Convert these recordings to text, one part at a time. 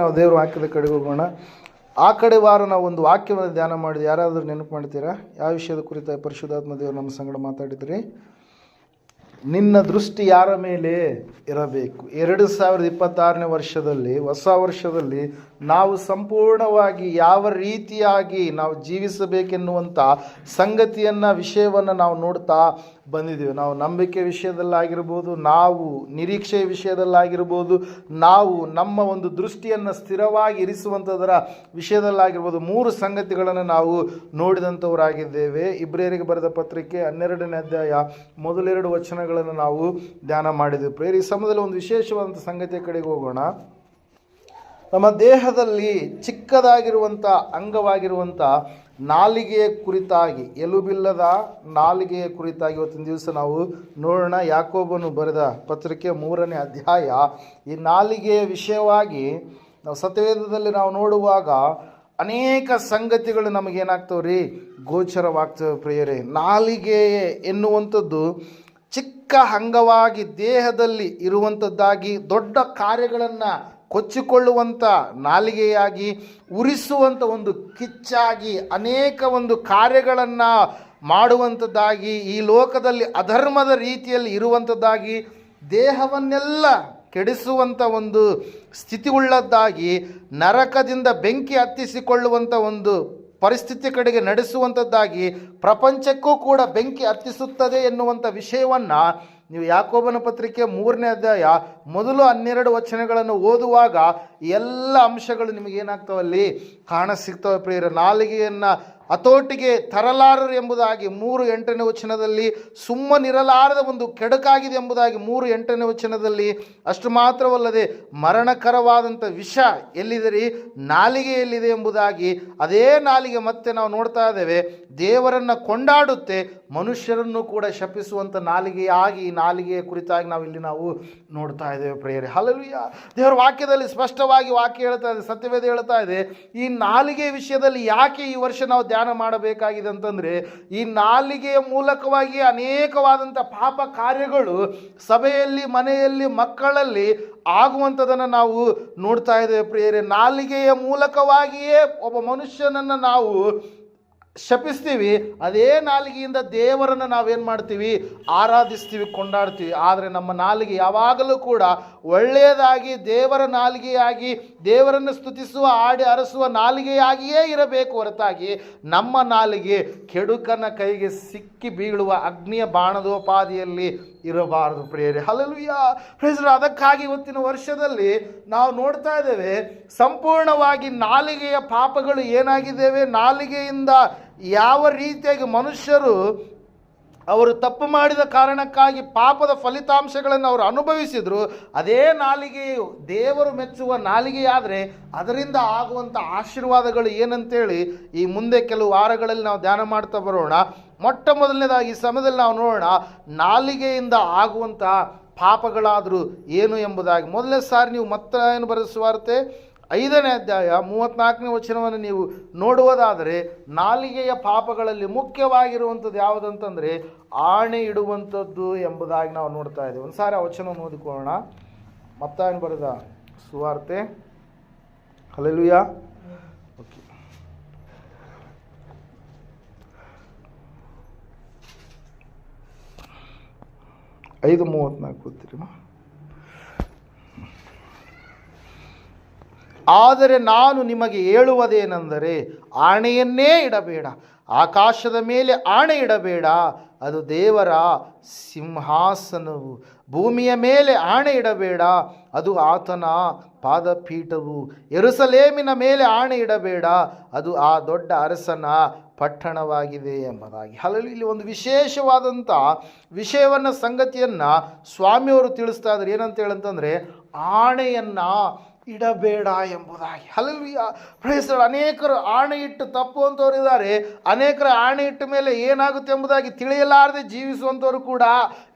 ನಾವು ದೇವ್ರ ವಾಕ್ಯದ ಕಡೆಗೆ ಹೋಗೋಣ. ಆ ಕಡೆ ವಾರ ನಾವು ಒಂದು ವಾಕ್ಯವನ್ನು ಧ್ಯಾನ ಮಾಡಿದ್ವಿ. ಯಾರಾದರೂ ನೆನಪು ಮಾಡ್ತೀರಾ? ಯಾವ ವಿಷಯದ ಕುರಿತಾಗಿ ಪರಿಶುದ್ಧಾತ್ಮ ದೇವರು ನಮ್ಮ ಸಂಗಡ ಮಾತಾಡಿದ್ರಿ? ನಿನ್ನ ದೃಷ್ಟಿ ಯಾರ ಮೇಲೆ ಇರಬೇಕು? 2026ನೇ ವರ್ಷದಲ್ಲಿ, ಹೊಸ ವರ್ಷದಲ್ಲಿ ನಾವು ಸಂಪೂರ್ಣವಾಗಿ ಯಾವ ರೀತಿಯಾಗಿ ನಾವು ಜೀವಿಸಬೇಕೆನ್ನುವಂಥ ಸಂಗತಿಯನ್ನು, ವಿಷಯವನ್ನು ನಾವು ನೋಡ್ತಾ ಬಂದಿದ್ದೀವಿ. ನಾವು ನಂಬಿಕೆ ವಿಷಯದಲ್ಲಾಗಿರ್ಬೋದು, ನಾವು ನಿರೀಕ್ಷೆ ವಿಷಯದಲ್ಲಾಗಿರ್ಬೋದು, ನಾವು ನಮ್ಮ ಒಂದು ದೃಷ್ಟಿಯನ್ನು ಸ್ಥಿರವಾಗಿ ಇರಿಸುವಂಥದ್ದರ ವಿಷಯದಲ್ಲಾಗಿರ್ಬೋದು, 3 ಸಂಗತಿಗಳನ್ನು ನಾವು ನೋಡಿದಂಥವರಾಗಿದ್ದೇವೆ. ಇಬ್ರಿಯರಿಗೆ ಬರೆದ ಪತ್ರಿಕೆ 12ನೇ ಅಧ್ಯಾಯ ಮೊದಲ 2 ವಚನಗಳನ್ನು ನಾವು ಧ್ಯಾನ ಮಾಡಿದ್ದೇವೆ. ಪ್ರೇರಿ ಸಮಯದಲ್ಲಿ ಒಂದು ವಿಶೇಷವಾದಂಥ ಸಂಗತಿಯ ಕಡೆಗೆ ಹೋಗೋಣ. ನಮ್ಮ ದೇಹದಲ್ಲಿ ಚಿಕ್ಕದಾಗಿರುವಂಥ ಅಂಗವಾಗಿರುವಂಥ ನಾಲಿಗೆಯ ಕುರಿತಾಗಿ, ಎಲುಬಿಲ್ಲದ ನಾಲಿಗೆಯ ಕುರಿತಾಗಿ ಇವತ್ತಿನ ದಿವಸ ನಾವು ನೋಡೋಣ. ಯಾಕೋಬನು ಬರೆದ ಪತ್ರಿಕೆ 3ನೇ ಅಧ್ಯಾಯ. ಈ ನಾಲಿಗೆಯ ವಿಷಯವಾಗಿ ನಾವು ಸತ್ಯವೇದದಲ್ಲಿ ನಾವು ನೋಡುವಾಗ ಅನೇಕ ಸಂಗತಿಗಳು ನಮಗೇನಾಗ್ತವ್ರಿ, ಗೋಚರವಾಗ್ತವೆ ಪ್ರಿಯರೇ. ನಾಲಿಗೆ ಎನ್ನುವಂಥದ್ದು ಚಿಕ್ಕ ಅಂಗವಾಗಿ ದೇಹದಲ್ಲಿ ಇರುವಂಥದ್ದಾಗಿ, ದೊಡ್ಡ ಕಾರ್ಯಗಳನ್ನು ಕೊಚ್ಚಿಕೊಳ್ಳುವಂಥ ನಾಲಿಗೆಯಾಗಿ, ಉರಿಸುವಂಥ ಒಂದು ಕಿಚ್ಚಾಗಿ, ಅನೇಕ ಒಂದು ಕಾರ್ಯಗಳನ್ನು ಮಾಡುವಂಥದ್ದಾಗಿ, ಈ ಲೋಕದಲ್ಲಿ ಅಧರ್ಮದ ರೀತಿಯಲ್ಲಿ ಇರುವಂಥದ್ದಾಗಿ, ದೇಹವನ್ನೆಲ್ಲ ಕೆಡಿಸುವಂಥ ಒಂದು ಸ್ಥಿತಿ ಉಳ್ಳದ್ದಾಗಿ, ನರಕದಿಂದ ಬೆಂಕಿ ಹತ್ತಿಸಿಕೊಳ್ಳುವಂಥ ಒಂದು ಪರಿಸ್ಥಿತಿ ಕಡೆಗೆ ನಡೆಸುವಂಥದ್ದಾಗಿ, ಪ್ರಪಂಚಕ್ಕೂ ಕೂಡ ಬೆಂಕಿ ಹತ್ತಿಸುತ್ತದೆ ಎನ್ನುವಂಥ ವಿಷಯವನ್ನು ನೀವು ಯಾಕೋಬನ ಪತ್ರಿಕೆ 3ನೇ ಅಧ್ಯಾಯ ಮೊದಲು 12 ವಚನಗಳನ್ನು ಓದುವಾಗ ಎಲ್ಲ ಅಂಶಗಳು ನಿಮಗೇನಾಗ್ತವಲ್ಲಿ ಕಾಣಸಿಗ್ತವೆ ಪ್ರಿಯರ. ನಾಲಿಗೆಯನ್ನು ಹತೋಟಿಗೆ ತರಲಾರರು ಎಂಬುದಾಗಿ 3:8ನೇ ವಚನದಲ್ಲಿ, ಸುಮ್ಮನಿರಲಾರದ ಒಂದು ಕೆಡುಕಾಗಿದೆ ಎಂಬುದಾಗಿ 3:8ನೇ ವಚನದಲ್ಲಿ, ಅಷ್ಟು ಮಾತ್ರವಲ್ಲದೆ ಮರಣಕರವಾದಂಥ ವಿಷ ಎಲ್ಲಿದೆ, ನಾಲಿಗೆಯಲ್ಲಿದೆ ಎಂಬುದಾಗಿ ಅದೇ ನಾಲಿಗೆ ಮತ್ತೆ ನಾವು ನೋಡ್ತಾ ಇದ್ದೇವೆ, ದೇವರನ್ನು ಕೊಂಡಾಡುತ್ತೆ, ಮನುಷ್ಯರನ್ನು ಕೂಡ ಶಪಿಸುವಂಥ ನಾಲಿಗೆಯಾಗಿ, ಈ ನಾಲಿಗೆಯ ಕುರಿತಾಗಿ ನಾವು ನೋಡ್ತಾ ಇದ್ದೇವೆ ಪ್ರಿಯರೇ. ಹಲ್ಲೆಲೂಯಾ. ದೇವರ ವಾಕ್ಯದಲ್ಲಿ ಸ್ಪಷ್ಟವಾಗಿ ವಾಕ್ಯ ಹೇಳ್ತಾ ಇದೆ, ಸತ್ಯವೇದ ಹೇಳ್ತಾ ಇದೆ, ಈ ನಾಲಿಗೆ ವಿಷಯದಲ್ಲಿ ಯಾಕೆ ಈ ವರ್ಷ ನಾವು ಧ್ಯಾನ ಮಾಡಬೇಕಾಗಿದೆ ಅಂತಂದರೆ, ಈ ನಾಲಿಗೆಯ ಮೂಲಕವಾಗಿ ಅನೇಕವಾದಂಥ ಪಾಪ ಕಾರ್ಯಗಳು ಸಭೆಯಲ್ಲಿ, ಮನೆಯಲ್ಲಿ, ಮಕ್ಕಳಲ್ಲಿ ಆಗುವಂಥದ್ದನ್ನು ನಾವು ನೋಡ್ತಾ ಇದ್ದೇವೆ ಪ್ರಿಯರೇ. ನಾಲಿಗೆಯ ಮೂಲಕವಾಗಿಯೇ ಒಬ್ಬ ಮನುಷ್ಯನನ್ನು ನಾವು ಶಪಿಸ್ತೀವಿ, ಅದೇ ನಾಲಿಗೆಯಿಂದ ದೇವರನ್ನು ನಾವೇನು ಮಾಡ್ತೀವಿ, ಆರಾಧಿಸ್ತೀವಿ, ಕೊಂಡಾಡ್ತೀವಿ. ಆದರೆ ನಮ್ಮ ನಾಲಿಗೆ ಯಾವಾಗಲೂ ಕೂಡ ಒಳ್ಳೆಯದಾಗಿ, ದೇವರ ನಾಲಿಗೆಯಾಗಿ, ದೇವರನ್ನು ಸ್ತುತಿಸುವ, ಆಡಿ ಅರಸುವ ನಾಲಿಗೆಯಾಗಿಯೇ ಇರಬೇಕು ಹೊರತಾಗಿ ನಮ್ಮ ನಾಲಿಗೆ ಕೆಡುಕನ ಕೈಗೆ ಸಿಕ್ಕಿ ಬೀಳುವ ಅಗ್ನಿಯ ಬಾಣದೋಪಾದಿಯಲ್ಲಿ ಇರಬಾರದು ಪ್ರಿಯರೇ. ಹಲ್ಲೆಲೂಯಾ. Praise Lord. ಅದಕ್ಕಾಗಿ ಇವತ್ತಿನ ವರ್ಷದಲ್ಲಿ ನಾವು ನೋಡ್ತಾ ಇದ್ದೇವೆ, ಸಂಪೂರ್ಣವಾಗಿ ನಾಲಿಗೆಯ ಪಾಪಗಳು ಏನಾಗಿದ್ದೇವೆ, ನಾಲಿಗೆಯಿಂದ ಯಾವ ರೀತಿಯಾಗಿ ಮನುಷ್ಯರು ಅವರು ತಪ್ಪು ಮಾಡಿದ ಕಾರಣಕ್ಕಾಗಿ ಪಾಪದ ಫಲಿತಾಂಶಗಳನ್ನು ಅವರು ಅನುಭವಿಸಿದರು, ಅದೇ ನಾಲಿಗೆಯು ದೇವರು ಮೆಚ್ಚುವ ನಾಲಿಗೆಯಾದರೆ ಅದರಿಂದ ಆಗುವಂಥ ಆಶೀರ್ವಾದಗಳು ಏನಂತೇಳಿ ಈ ಮುಂದೆ ಕೆಲವು ವಾರಗಳಲ್ಲಿ ನಾವು ಧ್ಯಾನ ಮಾಡ್ತಾ ಬರೋಣ. ಮೊಟ್ಟ ಮೊದಲನೇದಾಗಿ ಈ ಸಮಯದಲ್ಲಿ ನಾವು ನೋಡೋಣ, ನಾಲಿಗೆಯಿಂದ ಆಗುವಂಥ ಪಾಪಗಳಾದರೂ ಏನು ಎಂಬುದಾಗಿ. ಮೊದಲನೇ ಸಾರಿ ನೀವು ಮತ್ತಾಯನ ಬರೆದ ಸುವಾರ್ತೆ 5ನೇ ಅಧ್ಯಾಯ 34ನೇ ವಚನವನ್ನು ನೀವು ನೋಡುವುದಾದರೆ, ನಾಲಿಗೆಯ ಪಾಪಗಳಲ್ಲಿ ಮುಖ್ಯವಾಗಿರುವಂಥದ್ದು ಯಾವುದಂತಂದರೆ ಆಣೆ ಇಡುವಂಥದ್ದು ಎಂಬುದಾಗಿ ನಾವು ನೋಡ್ತಾ ಇದ್ದೇವೆ. ಒಂದು ಸಾರಿ ಆ ವಚನವನ್ನು ಓದಿಕೊಳ್ಳೋಣ. ಮತ್ತಾಯನ ಬರೆದ ಸುವಾರ್ತೆ. ಹಲ್ಲೆಲೂಯಾ. ಓಕೆ, 5:34 ಓದ್ತೀರಿ. ಆದರೆ ನಾನು ನಿಮಗೆ ಹೇಳುವುದೇನೆಂದರೆ, ಆಣೆಯನ್ನೇ ಇಡಬೇಡ, ಆಕಾಶದ ಮೇಲೆ ಆಣೆ ಇಡಬೇಡ, ಅದು ದೇವರ ಸಿಂಹಾಸನವು. ಭೂಮಿಯ ಮೇಲೆ ಆಣೆ ಇಡಬೇಡ, ಅದು ಆತನ ಪಾದಪೀಠವು. ಯೆರೂಸಲೇಮಿನ ಮೇಲೆ ಆಣೆ ಇಡಬೇಡ, ಅದು ಆ ದೊಡ್ಡ ಅರಸನ ಪಟ್ಟಣವಾಗಿದೆ ಎಂಬುದಾಗಿ. ಹಲವು ಇಲ್ಲಿ ಒಂದು ವಿಶೇಷವಾದಂಥ ವಿಷಯವನ್ನು, ಸಂಗತಿಯನ್ನು ಸ್ವಾಮಿಯವರು ತಿಳಿಸ್ತಾ ಇದ್ದಾರೆ. ಏನಂತ ಹೇಳಂತಂದರೆ, ಆಣೆಯನ್ನು ಇಡಬೇಡ ಎಂಬುದಾಗಿ. ಹಲ್ಲೆಲೂಯಾ. Praise Lord. ಅನೇಕರು ಆಣೆ ಇಟ್ಟು ತಪ್ಪುವಂಥವ್ರು ಇದ್ದಾರೆ, ಅನೇಕರು ಆಣೆ ಇಟ್ಟ ಮೇಲೆ ಏನಾಗುತ್ತೆ ಎಂಬುದಾಗಿ ತಿಳಿಯಲಾರದೆ ಜೀವಿಸುವಂಥವ್ರು ಕೂಡ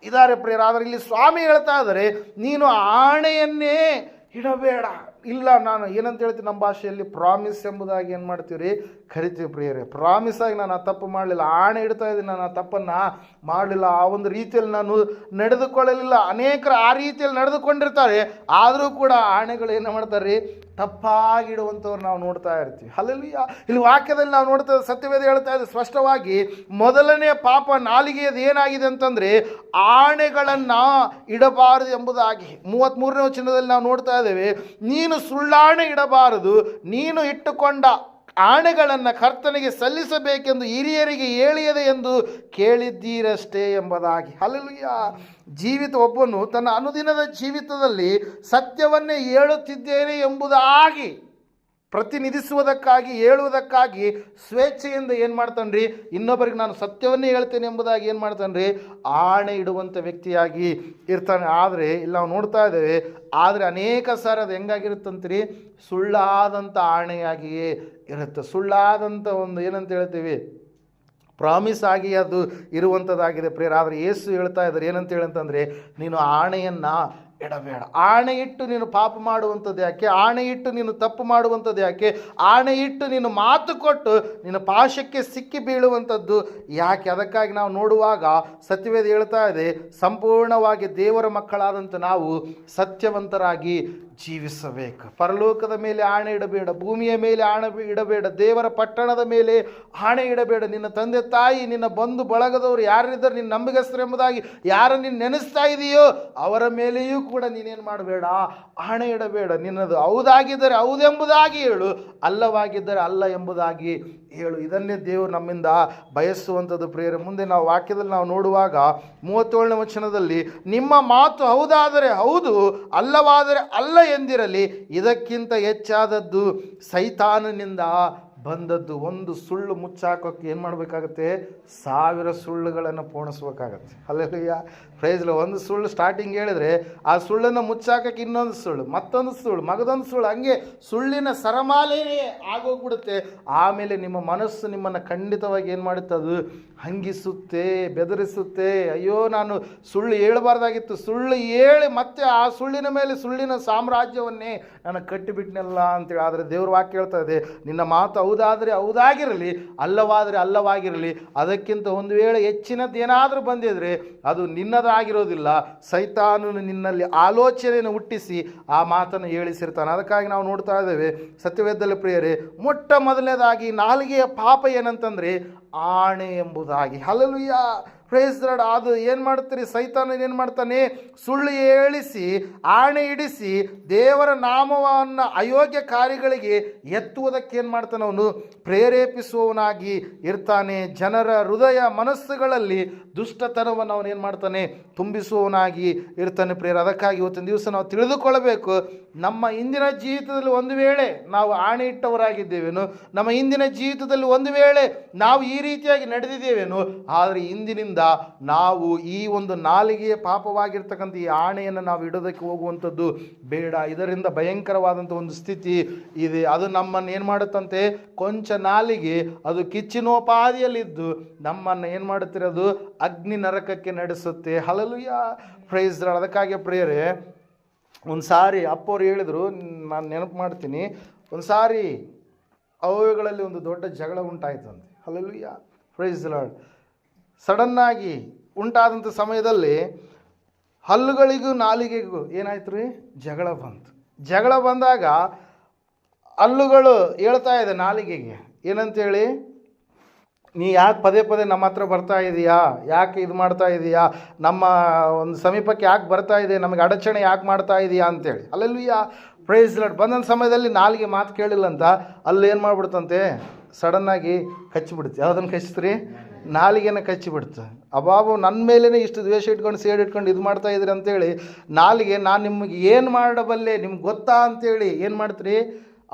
ಇದ್ದಾರೆ ಪ್ರಿಯರೇ. ಆದರೆ ಇಲ್ಲಿ ಸ್ವಾಮಿ ಹೇಳ್ತಾ ಇದ್ದಾರೆ, ನೀನು ಆಣೆಯನ್ನೇ ಇಡಬೇಡ. ಇಲ್ಲ, ನಾನು ಏನಂತ ಹೇಳ್ತೀನಿ, ನಮ್ಮ ಭಾಷೆಯಲ್ಲಿ ಪ್ರಾಮಿಸ್ ಎಂಬುದಾಗಿ ಏನು ಮಾಡ್ತೀವಿ, ಕರಿತೀವಿ ಪ್ರಿಯರೇ. ಪ್ರಾಮಿಸಾಗಿ ನಾನು ಆ ತಪ್ಪು ಮಾಡಲಿಲ್ಲ, ಆಣೆ ಇಡ್ತಾ ಇದ್ದೀನಿ, ನಾನು ಆ ತಪ್ಪನ್ನು ಮಾಡಲಿಲ್ಲ, ಆ ಒಂದು ರೀತಿಯಲ್ಲಿ ನಾನು ನಡೆದುಕೊಳ್ಳಲಿಲ್ಲ. ಅನೇಕರು ಆ ರೀತಿಯಲ್ಲಿ ನಡೆದುಕೊಂಡಿರ್ತಾರೆ, ಆದರೂ ಕೂಡ ಆಣೆಗಳು ಏನು ಮಾಡ್ತಾರೆ, ತಪ್ಪಾಗಿಡುವಂಥವ್ರು ನಾವು ನೋಡ್ತಾ ಇರ್ತೀವಿ. ಹಲ್ಲೆಲೂಯಾ. ಇಲ್ಲಿ ವಾಕ್ಯದಲ್ಲಿ ನಾವು ನೋಡ್ತಾ ಸತ್ಯವೇದ ಹೇಳ್ತಾ ಇದೆ ಸ್ಪಷ್ಟವಾಗಿ, ಮೊದಲನೇ ಪಾಪ ನಾಲಿಗೆಯದು ಏನಾಗಿದೆ ಅಂತಂದರೆ ಆಣೆಗಳನ್ನು ಇಡಬಾರದು ಎಂಬುದಾಗಿ. 33ನೇ ವಚನದಲ್ಲಿ ನಾವು ನೋಡ್ತಾ ಇದ್ದೇವೆ, ನೀನು ಸುಳ್ಳಾಣೆ ಇಡಬಾರದು, ನೀನು ಇಟ್ಟುಕೊಂಡ ಆಣೆಗಳನ್ನು ಕರ್ತನಿಗೆ ಸಲ್ಲಿಸಬೇಕೆಂದು ಹಿರಿಯರಿಗೆ ಹೇಳಿಯದೆ ಎಂದು ಕೇಳಿದ್ದೀರಷ್ಟೇ ಎಂಬುದಾಗಿ. ಹಲ್ಲೆಲೂಯಾ. ಒಬ್ಬನು ತನ್ನ ಅನುದಿನದ ಜೀವಿತದಲ್ಲಿ ಸತ್ಯವನ್ನೇ ಹೇಳುತ್ತಿದ್ದೇನೆ ಎಂಬುದಾಗಿ ಪ್ರತಿನಿಧಿಸುವುದಕ್ಕಾಗಿ, ಹೇಳುವುದಕ್ಕಾಗಿ ಸ್ವೇಚ್ಛೆಯಿಂದ ಏನು ಮಾಡ್ತಾನ್ರಿ, ಇನ್ನೊಬ್ಬರಿಗೆ ನಾನು ಸತ್ಯವನ್ನೇ ಹೇಳ್ತೇನೆ ಎಂಬುದಾಗಿ ಏನು ಮಾಡ್ತಾನ್ರಿ, ಆಣೆ ಇಡುವಂಥ ವ್ಯಕ್ತಿಯಾಗಿ ಇರ್ತಾನೆ. ಆದರೆ ಇಲ್ಲಿ ನಾವು ನೋಡ್ತಾ ಇದ್ದೇವೆ, ಆದರೆ ಅನೇಕ ಸಾರಿ ಅದು ಹೆಂಗಾಗಿರುತ್ತಂತ್ರಿ, ಸುಳ್ಳಾದಂಥ ಆಣೆಯಾಗಿಯೇ ಇರುತ್ತೆ. ಸುಳ್ಳಾದಂಥ ಒಂದು ಏನಂತ ಹೇಳ್ತೀವಿ, ಪ್ರಾಮಿಸ್ ಆಗಿ ಅದು ಇರುವಂಥದ್ದಾಗಿದೆ ಪ್ರಿಯರ. ಆದರೆ ಯೇಸು ಹೇಳ್ತಾ ಇದ್ದಾರೆ ಏನಂತ ಹೇಳಂತಂದರೆ, ನೀನು ಆಣೆಯನ್ನು ಇಡಬೇಡ. ಆಣೆ ಇಟ್ಟು ನೀನು ಪಾಪ ಮಾಡುವಂಥದ್ದು ಯಾಕೆ? ಆಣೆ ಇಟ್ಟು ನೀನು ತಪ್ಪು ಮಾಡುವಂಥದ್ದು ಯಾಕೆ? ಆಣೆ ಇಟ್ಟು ನೀನು ಮಾತು ಕೊಟ್ಟು ನಿನ್ನ ಪಾಶಕ್ಕೆ ಸಿಕ್ಕಿ ಬೀಳುವಂಥದ್ದು ಯಾಕೆ? ಅದಕ್ಕಾಗಿ ನಾವು ನೋಡುವಾಗ ಸತ್ಯವೇದ ಹೇಳ್ತಾ ಇದೆ, ಸಂಪೂರ್ಣವಾಗಿ ದೇವರ ಮಕ್ಕಳಾದಂಥ ನಾವು ಸತ್ಯವಂತರಾಗಿ ಜೀವಿಸಬೇಕು. ಪರಲೋಕದ ಮೇಲೆ ಆಣೆ ಇಡಬೇಡ, ಭೂಮಿಯ ಮೇಲೆ ಆಣೆ ಇಡಬೇಡ, ದೇವರ ಪಟ್ಟಣದ ಮೇಲೆ ಆಣೆ ಇಡಬೇಡ. ನಿನ್ನ ತಂದೆ ತಾಯಿ, ನಿನ್ನ ಬಂಧು ಬಳಗದವರು ಯಾರಿದ್ದಾರೆ, ನಿನ್ನ ನಂಬಿಗಸ್ತರು ಎಂಬುದಾಗಿ ಯಾರು ನೀನು ನೆನೆಸ್ತಾ ಇದೆಯೋ ಅವರ ಮೇಲೆಯೂ ಕೂಡ ನೀನೇನು ಮಾಡಬೇಡ, ಆಣೆ ಇಡಬೇಡ. ನಿನ್ನದು ಹೌದಾಗಿದ್ದರೆ ಹೌದೆಂಬುದಾಗಿ ಹೇಳು, ಅಲ್ಲವಾಗಿದ್ದರೆ ಅಲ್ಲ ಎಂಬುದಾಗಿ ಹೇಳು. ಇದನ್ನೇ ದೇವರು ನಮ್ಮಿಂದ ಬಯಸುವಂಥದ್ದು ಪ್ರಿಯರೇ. ಮುಂದೆ ನಾವು ವಾಕ್ಯದಲ್ಲಿ ನಾವು ನೋಡುವಾಗ 37ನೇ ವಚನದಲ್ಲಿ, ನಿಮ್ಮ ಮಾತು ಹೌದಾದರೆ ಹೌದು, ಅಲ್ಲವಾದರೆ ಅಲ್ಲ ಎಂದಿರಲಿ, ಇದಕ್ಕಿಂತ ಹೆಚ್ಚಾದದ್ದು ಸೈತಾನನಿಂದ ಬಂದದ್ದು. ಒಂದು ಸುಳ್ಳು ಮುಚ್ಚಾಕೋಕ್ಕೆ ಏನು ಮಾಡಬೇಕಾಗತ್ತೆ, 1000 ಸುಳ್ಳುಗಳನ್ನು ಪೋಣಿಸ್ಬೇಕಾಗತ್ತೆ. Hallelujah, praise lord. ಒಂದು ಸುಳ್ಳು ಸ್ಟಾರ್ಟಿಂಗ್ ಹೇಳಿದರೆ ಆ ಸುಳ್ಳನ್ನು ಮುಚ್ಚಾಕಕ್ಕೆ ಇನ್ನೊಂದು ಸುಳ್ಳು, ಮತ್ತೊಂದು ಸುಳ್ಳು, ಮಗದೊಂದು ಸುಳ್ಳು, ಹಂಗೆ ಸುಳ್ಳಿನ ಸರಮಾಲೆಯೇ ಆಗೋಗ್ಬಿಡುತ್ತೆ. ಆಮೇಲೆ ನಿಮ್ಮ ಮನಸ್ಸು ನಿಮ್ಮನ್ನು ಖಂಡಿತವಾಗಿ ಏನು ಮಾಡುತ್ತೆ, ಅದು ಹಂಗಿಸುತ್ತೆ, ಬೆದರಿಸುತ್ತೆ. ಅಯ್ಯೋ, ನಾನು ಸುಳ್ಳು ಹೇಳಬಾರ್ದಾಗಿತ್ತು, ಸುಳ್ಳು ಹೇಳಿ ಮತ್ತೆ ಆ ಸುಳ್ಳಿನ ಮೇಲೆ ಸುಳ್ಳಿನ ಸಾಮ್ರಾಜ್ಯವನ್ನೇ ನಾನು ಕಟ್ಟಿಬಿಟ್ನೆಲ್ಲ ಅಂತೇಳಿ. ಆದರೆ ದೇವ್ರ ವಾಕ್ಯ ಹೇಳ್ತಾ ಇದೆ, ನಿನ್ನ ಮಾತು ಹೌದಾದರೆ ಹೌದಾಗಿರಲಿ, ಅಲ್ಲವಾದರೆ ಅಲ್ಲವಾಗಿರಲಿ. ಅದಕ್ಕಿಂತ ಒಂದು ವೇಳೆ ಹೆಚ್ಚಿನದ್ದು ಏನಾದರೂ ಬಂದಿದ್ರೆ ಅದು ನಿನ್ನದಾಗಿರೋದಿಲ್ಲ. ಸೈತಾನನು ನಿನ್ನಲ್ಲಿ ಆಲೋಚನೆಯನ್ನು ಹುಟ್ಟಿಸಿ ಆ ಮಾತನ್ನು ಹೇಳಿಸಿರ್ತಾನೆ. ಅದಕ್ಕಾಗಿ ನಾವು ನೋಡ್ತಾ ಇದ್ದೇವೆ ಸತ್ಯವೇದದಲ್ಲಿ ಪ್ರಿಯರೇ, ಮೊಟ್ಟ ಮೊದಲನೇದಾಗಿ ನಾಲಿಗೆಯ ಪಾಪ ಏನಂತಂದರೆ ಆಣೆ ಎಂಬುದಾಗಿ. Hallelujah, praise Lord. ಅದು ಏನು ಮಾಡ್ತೀರಿ, ಸೈತಾನ ಏನು ಮಾಡ್ತಾನೆ, ಸುಳ್ಳು ಹೇಳಿಸಿ ಆಣೆ ಇಡಿಸಿ ದೇವರ ನಾಮವನ್ನು ಅಯೋಗ್ಯ ಕಾರ್ಯಗಳಿಗೆ ಎತ್ತುವುದಕ್ಕೆ ಏನು ಮಾಡ್ತಾನೆ, ಅವನು ಪ್ರೇರೇಪಿಸುವವನಾಗಿ ಇರ್ತಾನೆ. ಜನರ ಹೃದಯ ಮನಸ್ಸುಗಳಲ್ಲಿ ದುಷ್ಟತನವನ್ನು ಅವನು ಏನು ಮಾಡ್ತಾನೆ, ತುಂಬಿಸುವವನಾಗಿ ಇರ್ತಾನೆ ಪ್ರೇರ. ಅದಕ್ಕಾಗಿ ಇವತ್ತಿನ ದಿವಸ ನಾವು ತಿಳಿದುಕೊಳ್ಳಬೇಕು, ನಮ್ಮ ಇಂದಿನ ಜೀವಿತದಲ್ಲಿ ಒಂದು ವೇಳೆ ನಾವು ಆಣೆ ಇಟ್ಟವರಾಗಿದ್ದೇವೇನೋ, ನಮ್ಮ ಇಂದಿನ ಜೀವಿತದಲ್ಲಿ ಒಂದು ವೇಳೆ ನಾವು ಈ ರೀತಿಯಾಗಿ ನಡೆದಿದ್ದೇವೇನೋ, ಆದರೆ ಇಂದಿನಿಂದ ನಾವು ಈ ಒಂದು ನಾಲಿಗೆಯ ಪಾಪವಾಗಿರ್ತಕ್ಕಂಥ ಈ ಆಣೆಯನ್ನು ನಾವು ಇಡೋದಕ್ಕೆ ಹೋಗುವಂಥದ್ದು ಬೇಡ. ಇದರಿಂದ ಭಯಂಕರವಾದಂಥ ಒಂದು ಸ್ಥಿತಿ ಇದೆ. ಅದು ನಮ್ಮನ್ನು ಏನು ಮಾಡುತ್ತಂತೆ, ಕೊಂಚ ನಾಲಿಗೆ ಅದು ಕಿಚ್ಚಿನೋಪಾದಿಯಲ್ಲಿದ್ದು ನಮ್ಮನ್ನು ಏನು ಮಾಡುತ್ತಿರೋದು, ಅಗ್ನಿ ನರಕಕ್ಕೆ ನಡೆಸುತ್ತೆ. Hallelujah, praise Lord. ಅದಕ್ಕಾಗಿ ಪ್ರಿಯರೇ, ಒಂದು ಸಾರಿ ಅಪ್ಪವ್ರು ಹೇಳಿದರು, ನಾನು ನೆನಪು ಮಾಡ್ತೀನಿ, ಒಂದು ಸಾರಿ ಅವುಗಳಲ್ಲಿ ಒಂದು ದೊಡ್ಡ ಜಗಳ ಉಂಟಾಯ್ತಂತೆ. Hallelujah, praise lord. ಸಡನ್ನಾಗಿ ಉಂಟಾದಂಥ ಸಮಯದಲ್ಲಿ ಹಲ್ಲುಗಳಿಗೂ ನಾಲಿಗೆಗೂ ಏನಾಯ್ತು ರೀ, ಜಗಳ ಬಂತು. ಜಗಳ ಬಂದಾಗ ಹಲ್ಲುಗಳು ಹೇಳ್ತಾ ಇದೆ ನಾಲಿಗೆಗೆ ಏನಂತೇಳಿ, ನೀ ಯಾಕೆ ಪದೇ ಪದೇ ನಮ್ಮ ಹತ್ರ ಬರ್ತಾ ಇದೀಯಾ, ಯಾಕೆ ಇದು ಮಾಡ್ತಾ ಇದೀಯಾ, ನಮ್ಮ ಒಂದು ಸಮೀಪಕ್ಕೆ ಯಾಕೆ ಬರ್ತಾ ಇದೆ, ನಮಗೆ ಅಡಚಣೆ ಯಾಕೆ ಮಾಡ್ತಾ ಇದೀಯಾ ಅಂತೇಳಿ. Hallelujah, praise Lord. ಬಂದಂಥ ಸಮಯದಲ್ಲಿ ನಾಲಿಗೆ ಮಾತು ಕೇಳಿಲ್ಲ ಅಂತ ಅಲ್ಲಿ ಏನು ಮಾಡ್ಬಿಡ್ತಂತೆ, ಸಡನ್ನಾಗಿ ಕಚ್ಚಿಬಿಡುತ್ತೆ. ಯಾವುದನ್ನು ಕಚ್ಚಿತ್ರಿ, ನಾಲಿಗೆನ ಕಚ್ಚಿಬಿಡ್ತು. ಅಬಾಬು, ನನ್ನ ಮೇಲೇ ಇಷ್ಟು ದ್ವೇಷ ಇಟ್ಕೊಂಡು ಸೇಡ್ ಇಟ್ಕೊಂಡು ಇದು ಮಾಡ್ತಾ ಇದ್ರಿ ಅಂತೇಳಿ ನಾಲಿಗೆ, ನಾನು ನಿಮಗೆ ಏನು ಮಾಡಬಲ್ಲೆ ನಿಮ್ಗೆ ಗೊತ್ತಾ ಅಂತೇಳಿ ಏನು ಮಾಡ್ತೀರಿ,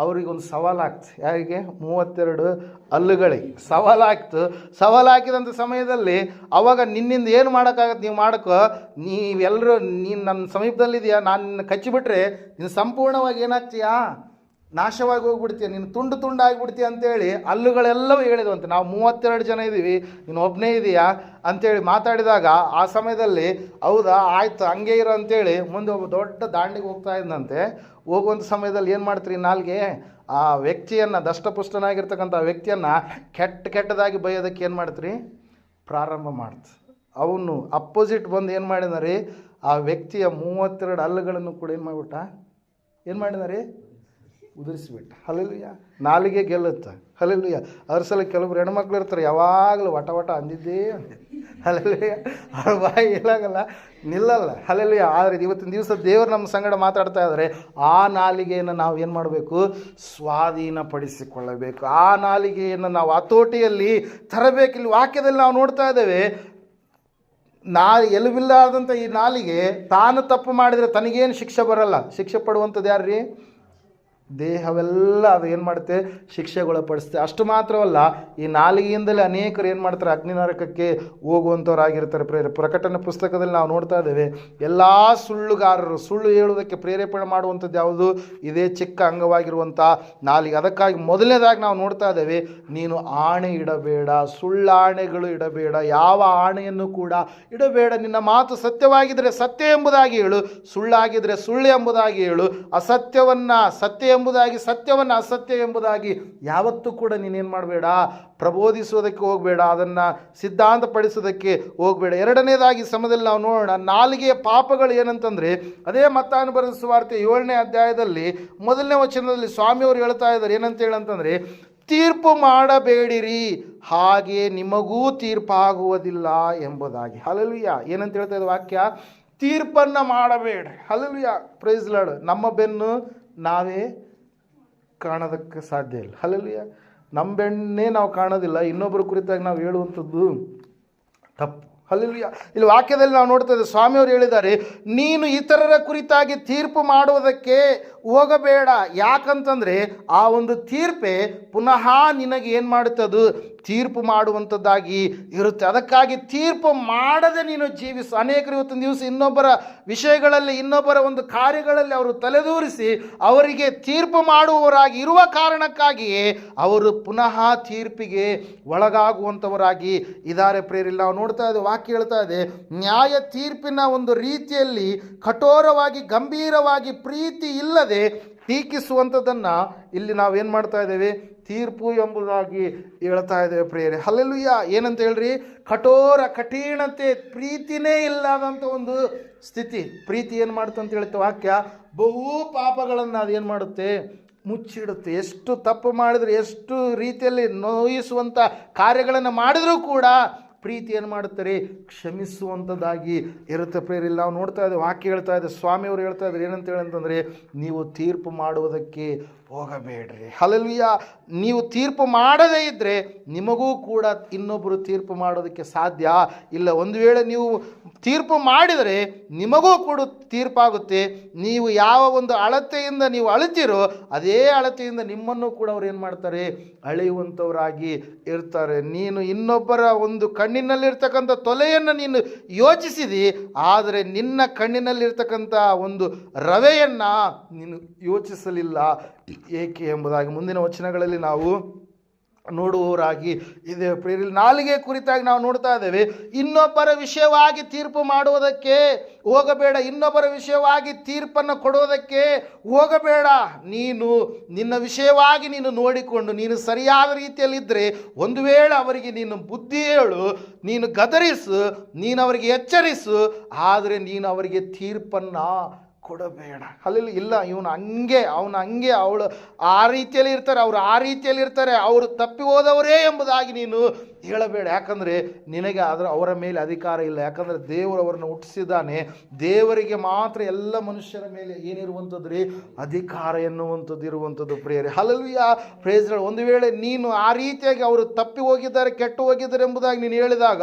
ಅವ್ರಿಗೊಂದು ಸವಾಲಾಗ್ತು. ಯಾರಿಗೆ, 32 ಹಲ್ಲುಗಳಿಗೆ ಸವಾಲಾಗ್ತು. ಸವಾಲಾಕಿದಂಥ ಸಮಯದಲ್ಲಿ ಅವಾಗ ನಿನ್ನಿಂದ ಏನು ಮಾಡೋಕ್ಕಾಗತ್ತೆ, ನೀವು ಮಾಡೋಕ್ಕೋ, ನೀವೆಲ್ಲರೂ ನೀನು ನನ್ನ ಸಮೀಪದಲ್ಲಿದೆಯಾ, ನಾನು ನಿನ್ನ ಕಚ್ಚಿಬಿಟ್ರೆ ನೀನು ಸಂಪೂರ್ಣವಾಗಿ ಏನಾಗ್ತೀಯಾ, ನಾಶವಾಗಿ ಹೋಗ್ಬಿಡ್ತೀಯ, ನೀನು ತುಂಡು ತುಂಡಾಗಿಬಿಡ್ತೀಯ ಅಂತೇಳಿ ಹಲ್ಲುಗಳೆಲ್ಲವೂ ಹೇಳಿದ್ವಂತೆ. ನಾವು 32 ಜನ ಇದ್ದೀವಿ, ನೀನು ಒಬ್ಬನೇ ಇದೆಯಾ ಅಂಥೇಳಿ ಮಾತಾಡಿದಾಗ ಆ ಸಮಯದಲ್ಲಿ ಹೌದಾ ಆಯಿತು ಹಂಗೆ ಇರೋ ಅಂತೇಳಿ ಮುಂದೆ ಒಬ್ಬ ದೊಡ್ಡ ದಾಂಡಿಗೆ ಹೋಗ್ತಾ ಇದ್ದಂತೆ. ಹೋಗುವಂಥ ಸಮಯದಲ್ಲಿ ಏನು ಮಾಡ್ತೀರಿ, ನಾಲ್ಗೆ ಆ ವ್ಯಕ್ತಿಯನ್ನು, ದಷ್ಟಪುಷ್ಟನಾಗಿರ್ತಕ್ಕಂಥ ವ್ಯಕ್ತಿಯನ್ನು ಕೆಟ್ಟದಾಗಿ ಬೈಯೋದಕ್ಕೆ ಏನು ಮಾಡ್ತೀರಿ, ಪ್ರಾರಂಭ ಮಾಡ್ತು. ಅವನು ಅಪೋಸಿಟ್ ಬಂದು ಏನು ಮಾಡಿದ ರೀ, ಆ ವ್ಯಕ್ತಿಯ 32 ಹಲ್ಲುಗಳನ್ನು ಕೂಡ ಏನು ಮಾಡಿಬಿಟ್ಟ, ಏನು ಮಾಡಿದ ರೀ, ಉದುರಿಸಿಬಿಟ್ಟ. ಹಲ್ಲೆಲೂಯಾ. ನಾಲಿಗೆ ಗೆಲ್ಲುತ್ತೆ. ಹಲ್ಲೆಲೂಯಾ. ಅದ್ರ ಸಲ ಕೆಲವರು ಹೆಣ್ಮಕ್ಳು ಇರ್ತಾರೆ, ಯಾವಾಗಲೂ ವಟ ವಟ ಅಂದಿದ್ದೇ ಅಂದಿದ್ದು. ಹಲ್ಲೆಲೂಯಾ. ಅವ್ರ ಬಾಯಿ ಎಲ್ಲಾಗಲ್ಲ, ನಿಲ್ಲಲ್ಲ. ಹಲ್ಲೆಲೂಯಾ. ಆದರೆ ಇವತ್ತಿನ ದಿವಸ ದೇವರು ನಮ್ಮ ಸಂಗಡ ಮಾತಾಡ್ತಾ ಇದ್ದಾರೆ, ಆ ನಾಲಿಗೆಯನ್ನು ನಾವು ಏನು ಮಾಡಬೇಕು? ಸ್ವಾಧೀನಪಡಿಸಿಕೊಳ್ಳಬೇಕು. ಆ ನಾಲಿಗೆಯನ್ನು ನಾವು ಹತೋಟಿಯಲ್ಲಿ ತರಬೇಕು. ಇಲ್ಲಿ ವಾಕ್ಯದಲ್ಲಿ ನಾವು ನೋಡ್ತಾ ಇದ್ದೇವೆ, ಎಲುಬಿಲ್ಲಾದಂಥ ಈ ನಾಲಿಗೆ ತಾನು ತಪ್ಪು ಮಾಡಿದರೆ ತನಗೇನು ಶಿಕ್ಷೆ ಬರಲ್ಲ. ಶಿಕ್ಷೆ ಪಡುವಂಥದ್ದು ಯಾರು ರೀ? ದೇಹವೆಲ್ಲ ಅದು ಏನು ಮಾಡುತ್ತೆ? ಶಿಕ್ಷೆಗೊಳಪಡಿಸುತ್ತೆ. ಅಷ್ಟು ಮಾತ್ರವಲ್ಲ, ಈ ನಾಲಿಗೆಯಿಂದಲೇ ಅನೇಕರು ಏನು ಮಾಡ್ತಾರೆ? ಅಗ್ನಿ ನರಕಕ್ಕೆ ಹೋಗುವಂಥವ್ರಾಗಿರ್ತಾರೆ. ಪ್ರಕಟಣೆ ಪುಸ್ತಕದಲ್ಲಿ ನಾವು ನೋಡ್ತಾ ಇದ್ದೇವೆ, ಎಲ್ಲ ಸುಳ್ಳುಗಾರರು ಸುಳ್ಳು ಹೇಳುವುದಕ್ಕೆ ಪ್ರೇರೇಪಣೆ ಮಾಡುವಂಥದ್ದು ಯಾವುದು? ಇದೇ ಚಿಕ್ಕ ಅಂಗವಾಗಿರುವಂಥ ನಾಲಿಗೆ. ಅದಕ್ಕಾಗಿ ಮೊದಲನೇದಾಗಿ ನಾವು ನೋಡ್ತಾ ಇದ್ದೇವೆ, ನೀನು ಆಣೆ ಇಡಬೇಡ, ಸುಳ್ಳಾಣೆಗಳು ಇಡಬೇಡ, ಯಾವ ಆಣೆಯನ್ನು ಕೂಡ ಇಡಬೇಡ. ನಿನ್ನ ಮಾತು ಸತ್ಯವಾಗಿದ್ದರೆ ಸತ್ಯ ಎಂಬುದಾಗಿ ಹೇಳು, ಸುಳ್ಳಾಗಿದ್ದರೆ ಸುಳ್ಳು ಎಂಬುದಾಗಿ ಹೇಳು. ಅಸತ್ಯವನ್ನು ಸತ್ಯ ಎಂಬುದಾಗಿ, ಸತ್ಯವನ್ನು ಅಸತ್ಯ ಎಂಬುದಾಗಿ ಯಾವತ್ತೂ ಕೂಡ ನೀನೇನು ಮಾಡಬೇಡ? ಪ್ರಬೋಧಿಸುವುದಕ್ಕೆ ಹೋಗಬೇಡ, ಅದನ್ನು ಸಿದ್ಧಾಂತಪಡಿಸೋದಕ್ಕೆ ಹೋಗಬೇಡ. ಎರಡನೇದಾಗಿ ಸಮಯದಲ್ಲಿ ನಾವು ನೋಡೋಣ, ನಾಲಿಗೆಯ ಪಾಪಗಳು ಏನಂತಂದರೆ, ಅದೇ ಮತ್ತಾಯನ ಬರೆದ ಸುವಾರ್ತೆ 7ನೇ ಅಧ್ಯಾಯದಲ್ಲಿ 1ನೇ ವಚನದಲ್ಲಿ ಸ್ವಾಮಿಯವರು ಹೇಳ್ತಾ ಇದ್ದಾರೆ. ಏನಂತ ಹೇಳಂತಂದರೆ, ತೀರ್ಪು ಮಾಡಬೇಡಿರಿ, ಹಾಗೆ ನಿಮಗೂ ತೀರ್ಪಾಗುವುದಿಲ್ಲ ಎಂಬುದಾಗಿ. ಹಲ್ಲೆಲೂಯಾ. ಏನಂತ ಹೇಳ್ತಾ ಇದ್ದ ವಾಕ್ಯ? ತೀರ್ಪನ್ನು ಮಾಡಬೇಡ. ಹಲ್ಲೆಲೂಯಾ. Praise Lord. ನಮ್ಮ ಬೆನ್ನು ನಾವೇ ಕಾಣೋದಕ್ಕೆ ಸಾಧ್ಯ ಇಲ್ಲ. ಹಲ್ಲೆಲೂಯಾ. ನಮ್ಮ ಬೆನ್ನೇ ನಾವು ಕಾಣೋದಿಲ್ಲ, ಇನ್ನೊಬ್ಬರ ಕುರಿತಾಗಿ ನಾವು ಹೇಳುವಂಥದ್ದು ತಪ್ಪು. ಹಲ್ಲೆಲೂಯಾ. ಇಲ್ಲಿ ವಾಕ್ಯದಲ್ಲಿ ನಾವು ನೋಡ್ತಾ ಇದ್ದೇವೆ, ಸ್ವಾಮಿಯವರು ಹೇಳಿದ್ದಾರೆ, ನೀನು ಇತರರ ಕುರಿತಾಗಿ ತೀರ್ಪು ಮಾಡುವುದಕ್ಕೆ ಹೋಗಬೇಡ. ಯಾಕಂತಂದರೆ ಆ ಒಂದು ತೀರ್ಪೇ ಪುನಃ ನಿನಗೆ ಏನು ಮಾಡುತ್ತದು? ತೀರ್ಪು ಮಾಡುವಂಥದ್ದಾಗಿ ಇರುತ್ತೆ. ಅದಕ್ಕಾಗಿ ತೀರ್ಪು ಮಾಡದೆ ನೀನು ಜೀವಿಸು. ಅನೇಕರು ಇವತ್ತಿನ ದಿವಸ ಇನ್ನೊಬ್ಬರ ವಿಷಯಗಳಲ್ಲಿ, ಇನ್ನೊಬ್ಬರ ಒಂದು ಕಾರ್ಯಗಳಲ್ಲಿ ಅವರು ತಲೆದೂರಿಸಿ ಅವರಿಗೆ ತೀರ್ಪು ಮಾಡುವವರಾಗಿ ಇರುವ ಕಾರಣಕ್ಕಾಗಿಯೇ ಅವರು ಪುನಃ ತೀರ್ಪಿಗೆ ಒಳಗಾಗುವಂಥವರಾಗಿ ಇದ್ದಾರೆ. ಪ್ರೇರಿಲ್ಲ. ನಾವು ನೋಡ್ತಾ ಇದ್ದೇವೆ, ವಾಕ್ಯ ಹೇಳ್ತಾ ಇದೆ, ನ್ಯಾಯ ತೀರ್ಪಿನ ಒಂದು ರೀತಿಯಲ್ಲಿ ಕಠೋರವಾಗಿ, ಗಂಭೀರವಾಗಿ, ಪ್ರೀತಿ ಇಲ್ಲದೆ ಟೀಕಿಸುವಂಥದ್ದನ್ನು ಇಲ್ಲಿ ನಾವೇನು ಮಾಡ್ತಾ ಇದ್ದೇವೆ? ತೀರ್ಪು ಎಂಬುದಾಗಿ ಹೇಳ್ತಾ ಇದ್ದೇವೆ ಪ್ರಿಯರೇ. ಹಲ್ಲೆಲೂಯಾ. ಏನಂತ ಹೇಳ್ರಿ? ಕಠೋರ, ಕಠಿಣತೆ, ಪ್ರೀತಿನೇ ಇಲ್ಲದಂಥ ಒಂದು ಸ್ಥಿತಿ. ಪ್ರೀತಿ ಏನು ಮಾಡುತ್ತೆ ಅಂತ ಹೇಳ್ತಾ ವಾಕ್ಯ? ಬಹು ಪಾಪಗಳನ್ನು ಅದೇನು ಮಾಡುತ್ತೆ? ಮುಚ್ಚಿಡುತ್ತೆ. ಎಷ್ಟು ತಪ್ಪು ಮಾಡಿದರೆ, ಎಷ್ಟು ರೀತಿಯಲ್ಲಿ ನೋಯಿಸುವಂಥ ಕಾರ್ಯಗಳನ್ನು ಮಾಡಿದರೂ ಕೂಡ ಪ್ರೀತಿ ಏನು ಮಾಡುತ್ತಾರೆ? ಕ್ಷಮಿಸುವಂಥದ್ದಾಗಿ ಇರುತ್ತೆ ಪ್ರೇರಿಲ್ಲ. ನಾವು ನೋಡ್ತಾ ಇದ್ದೇವೆ, ವಾಕ್ಯ ಹೇಳ್ತಾ ಇದೆ, ಸ್ವಾಮಿಯವರು ಹೇಳ್ತಾ ಇದ್ದಾರೆ ಏನಂತ ಹೇಳಂತಂದರೆ, ನೀವು ತೀರ್ಪು ಮಾಡುವುದಕ್ಕೆ ಹೋಗಬೇಡ್ರಿ. ಹಲ್ಲೆಲೂಯಾ. ನೀವು ತೀರ್ಪು ಮಾಡದೇ ಇದ್ದರೆ ನಿಮಗೂ ಕೂಡ ಇನ್ನೊಬ್ಬರು ತೀರ್ಪು ಮಾಡೋದಕ್ಕೆ ಸಾಧ್ಯ ಇಲ್ಲ. ಒಂದು ವೇಳೆ ನೀವು ತೀರ್ಪು ಮಾಡಿದರೆ ನಿಮಗೂ ಕೂಡ ತೀರ್ಪಾಗುತ್ತೆ. ನೀವು ಯಾವ ಒಂದು ಅಳತೆಯಿಂದ ನೀವು ಅಳಿತೀರೋ ಅದೇ ಅಳತೆಯಿಂದ ನಿಮ್ಮನ್ನು ಕೂಡ ಅವ್ರು ಏನು ಮಾಡ್ತಾರೆ? ಅಳೆಯುವಂಥವರಾಗಿ ಇರ್ತಾರೆ. ನೀನು ಇನ್ನೊಬ್ಬರ ಒಂದು ಕಣ್ಣಿನಲ್ಲಿರ್ತಕ್ಕಂಥ ತೊಲೆಯನ್ನು ನೀನು ಯೋಚಿಸಿದಿ, ಆದರೆ ನಿನ್ನ ಕಣ್ಣಿನಲ್ಲಿರ್ತಕ್ಕಂಥ ಒಂದು ರವೆಯನ್ನು ನೀನು ಯೋಚಿಸಲಿಲ್ಲ. ಏಕೆ ಎಂಬುದಾಗಿ ಮುಂದಿನ ವಚನಗಳಲ್ಲಿ ನಾವು ನೋಡುವವರಾಗಿ ಇದೆ ಪ್ರೇರಿಲ್. ನಾಲಿಗೆ ಕುರಿತಾಗಿ ನಾವು ನೋಡ್ತಾ ಇದ್ದೇವೆ, ಇನ್ನೊಬ್ಬರ ವಿಷಯವಾಗಿ ತೀರ್ಪು ಮಾಡುವುದಕ್ಕೆ ಹೋಗಬೇಡ, ಇನ್ನೊಬ್ಬರ ವಿಷಯವಾಗಿ ತೀರ್ಪನ್ನು ಕೊಡುವುದಕ್ಕೆ ಹೋಗಬೇಡ. ನೀನು ನಿನ್ನ ವಿಷಯವಾಗಿ ನೀನು ನೋಡಿಕೊಂಡು ನೀನು ಸರಿಯಾದ ರೀತಿಯಲ್ಲಿದ್ದರೆ ಒಂದು ವೇಳೆ ಅವರಿಗೆ ನೀನು ಬುದ್ಧಿ ಹೇಳು, ನೀನು ಗದರಿಸು, ನೀನು ಅವರಿಗೆ ಎಚ್ಚರಿಸು, ಆದರೆ ನೀನು ಅವರಿಗೆ ತೀರ್ಪನ್ನು ಕೊಡಬೇಡ. ಅಲ್ಲಿ ಇಲ್ಲ, ಇವನು ಹಂಗೆ, ಅವನು ಹಂಗೆ, ಅವಳು ಆ ರೀತಿಯಲ್ಲಿ ಇರ್ತಾರೆ, ಅವರು ಆ ರೀತಿಯಲ್ಲಿ ಇರ್ತಾರೆ, ಅವರು ತಪ್ಪಿ ಹೋದವರೇ ಎಂಬುದಾಗಿ ನೀನು ಹೇಳಬೇಡ. ಯಾಕಂದರೆ ನಿನಗೆ ಅವರ ಮೇಲೆ ಅಧಿಕಾರ ಇಲ್ಲ. ಯಾಕಂದರೆ ದೇವರು ಅವರನ್ನು ಹುಟ್ಟಿಸಿದ್ದಾನೆ. ದೇವರಿಗೆ ಮಾತ್ರ ಎಲ್ಲ ಮನುಷ್ಯರ ಮೇಲೆ ಏನಿರುವಂಥದ್ದು ರೀ? ಅಧಿಕಾರ ಎನ್ನುವಂಥದ್ದು ಇರುವಂಥದ್ದು ಪ್ರೇರೆ. ಹಲ್ಲೆಲೂಯಾ. ಪ್ರೇಸ್ಗಳು. ಒಂದು ವೇಳೆ ನೀನು ಆ ರೀತಿಯಾಗಿ ಅವರು ತಪ್ಪಿ ಹೋಗಿದ್ದಾರೆ, ಕೆಟ್ಟು ಹೋಗಿದ್ದಾರೆ ಎಂಬುದಾಗಿ ನೀನು ಹೇಳಿದಾಗ,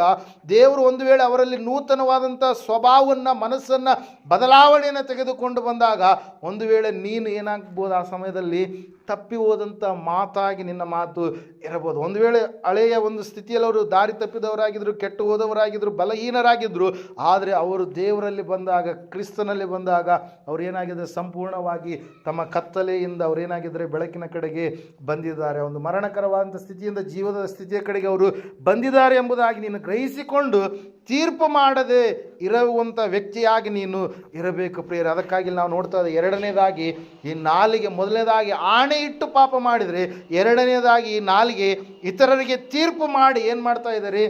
ದೇವರು ಒಂದು ವೇಳೆ ಅವರಲ್ಲಿ ನೂತನವಾದಂಥ ಸ್ವಭಾವವನ್ನು, ಮನಸ್ಸನ್ನು, ಬದಲಾವಣೆಯನ್ನು ತೆಗೆದುಕೊಂಡು ಬಂದಾಗ ಒಂದು ವೇಳೆ ನೀನು ಏನಾಗ್ಬೋದು? ಆ ಸಮಯದಲ್ಲಿ ತಪ್ಪಿ ಹೋದಂಥ ಮಾತಾಗಿ ನಿನ್ನ ಮಾತು ಇರಬಹುದು. ಒಂದು ವೇಳೆ ಹಳೆಯ ಒಂದು ಸ್ಥಿತಿಯಲ್ಲಿ ಅವರು ದಾರಿ ತಪ್ಪಿದವರಾಗಿದ್ದರು, ಕೆಟ್ಟು ಹೋದವರಾಗಿದ್ದರು, ಬಲಹೀನರಾಗಿದ್ದರು. ಆದರೆ ಅವರು ದೇವರಲ್ಲಿ ಬಂದಾಗ, ಕ್ರಿಸ್ತನಲ್ಲಿ ಬಂದಾಗ ಅವರು ಏನಾಗಿದ್ದಾರೆ? ಸಂಪೂರ್ಣವಾಗಿ ತಮ್ಮ ಕತ್ತಲೆಯಿಂದ ಅವರೇನಾಗಿದ್ದರೆ ಬೆಳಕಿನ ಕಡೆಗೆ ಬಂದಿದ್ದಾರೆ. ಒಂದು ಮರಣಕರವಾದಂಥ ಸ್ಥಿತಿಯಿಂದ ಜೀವದ ಸ್ಥಿತಿಯ ಕಡೆಗೆ ಅವರು ಬಂದಿದ್ದಾರೆ ಎಂಬುದಾಗಿ ನೀನು ಗ್ರಹಿಸಿಕೊಂಡು ತೀರ್ಪು ಮಾಡದೆ ಇರುವಂಥ ವ್ಯಕ್ತಿಯಾಗಿ ನೀನು ಇರಬೇಕು ಪ್ರಿಯರೇ. ಅದಕ್ಕಾಗಿ ನಾವು ನೋಡ್ತಾ ಇದ್ದೇವೆ, ಎರಡನೇದಾಗಿ ಈ ನಾಲಿಗೆ, ಮೊದಲನೇದಾಗಿ ಆಣೆ ಇಟ್ಟು ಪಾಪ ಮಾಡಿದರೆ, ಎರಡನೇದಾಗಿ ಈ ನಾಲಿಗೆ ಇತರರಿಗೆ ತೀರ್ಪು ಮಾಡಿ ಏನು ಮಾಡ್ತಾ ಇದ್ದಾರೆ?